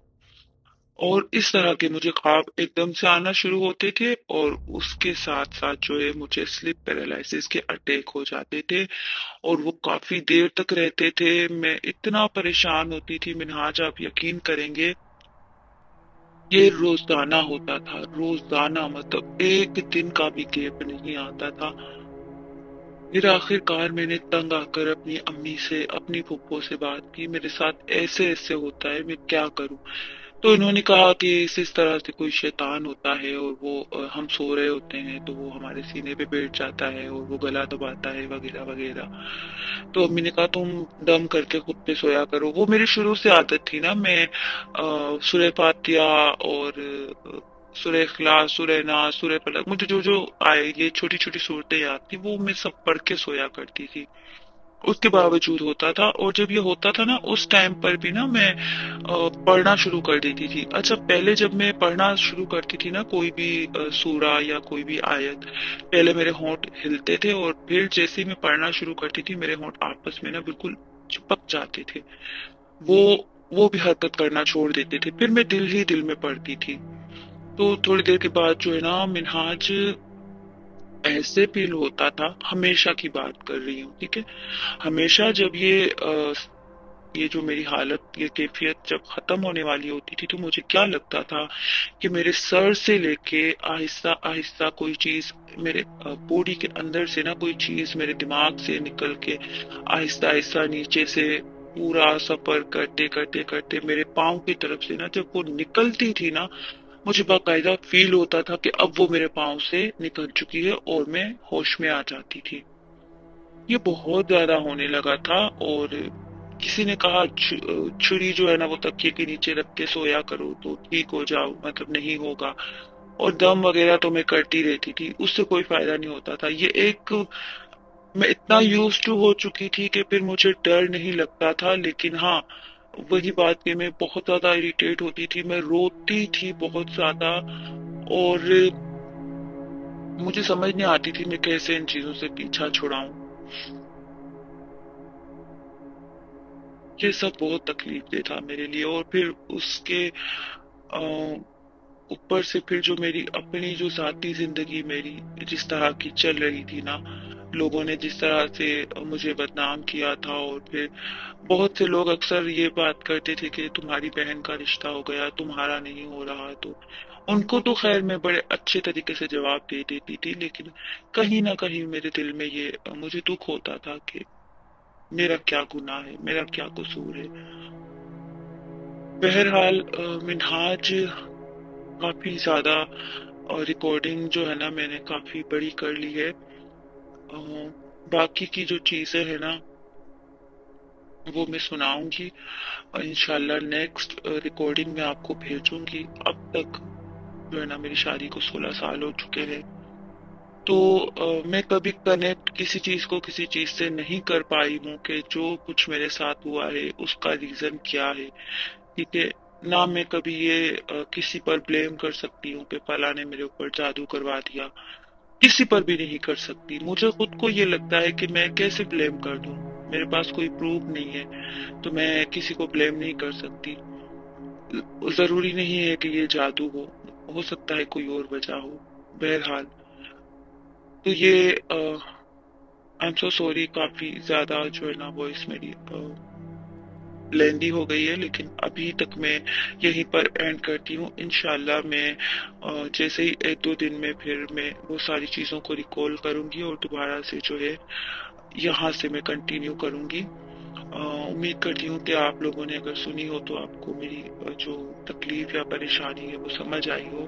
اور اس طرح کے مجھے خواب ایک دم سے آنا شروع ہوتے تھے، اور اس کے ساتھ ساتھ جو ہے مجھے سلیپ پیرالائسس کے اٹیک ہو جاتے تھے، اور وہ کافی دیر تک رہتے تھے، میں اتنا پریشان ہوتی تھی منہاج آپ یقین کریں گے، یہ روزانہ ہوتا تھا، روزانہ، مطلب ایک دن کا بھی گیپ نہیں آتا تھا۔ پھر آخر کار میں نے تنگ آ کر اپنی امی سے اپنی پھپھو سے بات کی، میرے ساتھ ایسے ایسے ہوتا ہے میں کیا کروں، تو انہوں نے کہا کہ اس طرح سے کوئی شیطان ہوتا ہے، اور وہ ہم سو رہے ہوتے ہیں تو وہ ہمارے سینے پہ بیٹھ جاتا ہے اور وہ گلا دباتا ہے وغیرہ وغیرہ، تو امی نے کہا تم دم کر کے خود پہ سویا کرو، وہ میری شروع سے عادت تھی نا، میں سورہ فاتحہ اور سورہ اخلاص، سورہ ناس، سورہ فلق، مجھے جو جو آئے یہ چھوٹی چھوٹی صورتیں یاد تھی، وہ میں سب پڑھ کے سویا کرتی تھی، اس کے باوجود ہوتا تھا، اور جب یہ ہوتا تھا نا اس ٹائم پر بھی نا میں پڑھنا شروع کر دیتی تھی۔ اچھا پہلے جب میں پڑھنا شروع کرتی تھی نا کوئی بھی سورہ یا کوئی بھی آیت، پہلے میرے ہونٹ ہلتے تھے، اور پھر جیسے ہی میں پڑھنا شروع کرتی تھی میرے ہونٹ آپس میں نا بالکل چپک جاتے تھے، وہ وہ بھی حرکت کرنا چھوڑ دیتے تھے، پھر میں دل ہی دل میں پڑھتی تھی، تو تھوڑی دیر کے بعد جو ہے نا منہاج ایسے فیل ہوتا تھا، ہمیشہ کی بات کر رہی ہوں ٹھیک ہے، ہمیشہ جب یہ جو میری حالت، یہ کیفیت جب ختم ہونے والی ہوتی تھی، تو مجھے کیا لگتا تھا کہ میرے سر سے لے کے آہستہ آہستہ کوئی چیز میرے باڈی کے اندر سے نا کوئی چیز میرے دماغ سے نکل کے آہستہ آہستہ نیچے سے پورا سفر کرتے کرتے کرتے میرے پاؤں کی طرف سے نا جب وہ نکلتی تھی نا، مجھے باقاعدہ فیل ہوتا تھا کہ اب وہ میرے پاؤں سے نکل چکی ہے اور میں ہوش میں آ جاتی تھی، یہ بہت زیادہ ہونے لگا تھا، اور کسی نے کہا چھری جو ہے نا وہ تکیے کے نیچے رکھ کے سویا کرو تو ٹھیک ہو جاؤ، مطلب نہیں ہوگا، اور دم وغیرہ تو میں کرتی رہتی تھی، اس سے کوئی فائدہ نہیں ہوتا تھا، یہ ایک میں اتنا یوز ٹو ہو چکی تھی کہ پھر مجھے ڈر نہیں لگتا تھا، لیکن ہاں वही बात कि मैं बहुत ज्यादा इरिटेट होती थी, मैं रोती थी बहुत ज्यादा। और मुझे समझ नहीं आती थी मैं कैसे इन चीजों से पीछा छुड़ाऊं। ये सब बहुत तकलीफ दे था मेरे लिए। और फिर उसके अ, ऊपर से फिर जो मेरी अपनी जो जाती जिंदगी मेरी जिस तरह की चल रही थी ना, लोगों ने जिस तरह से मुझे बदनाम किया था। और फिर बहुत से लोग अक्सर ये बात करते थे कि तुम्हारी बहन का रिश्ता हो गया, तुम्हारा नहीं हो रहा। तो उनको तो खैर मैं बड़े अच्छे तरीके से जवाब दे देती थी, लेकिन कहीं ना कहीं मेरे दिल में ये मुझे दुख होता था कि मेरा क्या गुनाह है, मेरा क्या कसूर है। बहरहाल मिनहाज काफी ज्यादा रिकॉर्डिंग जो है ना मैंने काफी बड़ी कर ली है। बाकी की जो चीजें है ना वो मैं सुनाऊंगी इंशाल्लाह नेक्स्ट रिकॉर्डिंग में आपको भेजूंगी। अब तक जो है ना मेरी शादी को 16 साल हो चुके हैं। तो मैं कभी कनेक्ट किसी चीज को किसी चीज से नहीं कर पाई हूँ कि जो कुछ मेरे साथ हुआ है उसका रीजन क्या है। ठीक है। ना मैं कभी ये किसी पर ब्लेम कर सकती हूँ कि फला ने मेरे ऊपर जादू करवा दिया। किसी पर भी नहीं कर सकती। मुझे खुद को ये लगता है कि मैं कैसे ब्लेम कर दूं, मेरे पास कोई प्रूफ नहीं है, तो मैं किसी को ब्लेम नहीं कर सकती। जरूरी नहीं है कि ये जादू हो सकता है कोई और वजह हो। बहरहाल तो ये आई एम सो सॉरी, काफी ज्यादा जो है ना वॉइस मेरी लेंदी हो गई है, लेकिन अभी तक मैं यहीं पर एंड करती हूँ। इंशाल्लाह मैं जैसे ही एक दो दिन में फिर मैं वो सारी चीजों को रिकॉल करूंगी और दोबारा से जो है यहाँ से मैं कंटिन्यू करूंगी। उम्मीद करती हूँ कि आप लोगों ने अगर सुनी हो तो आपको मेरी जो तकलीफ या परेशानी है वो समझ आई हो।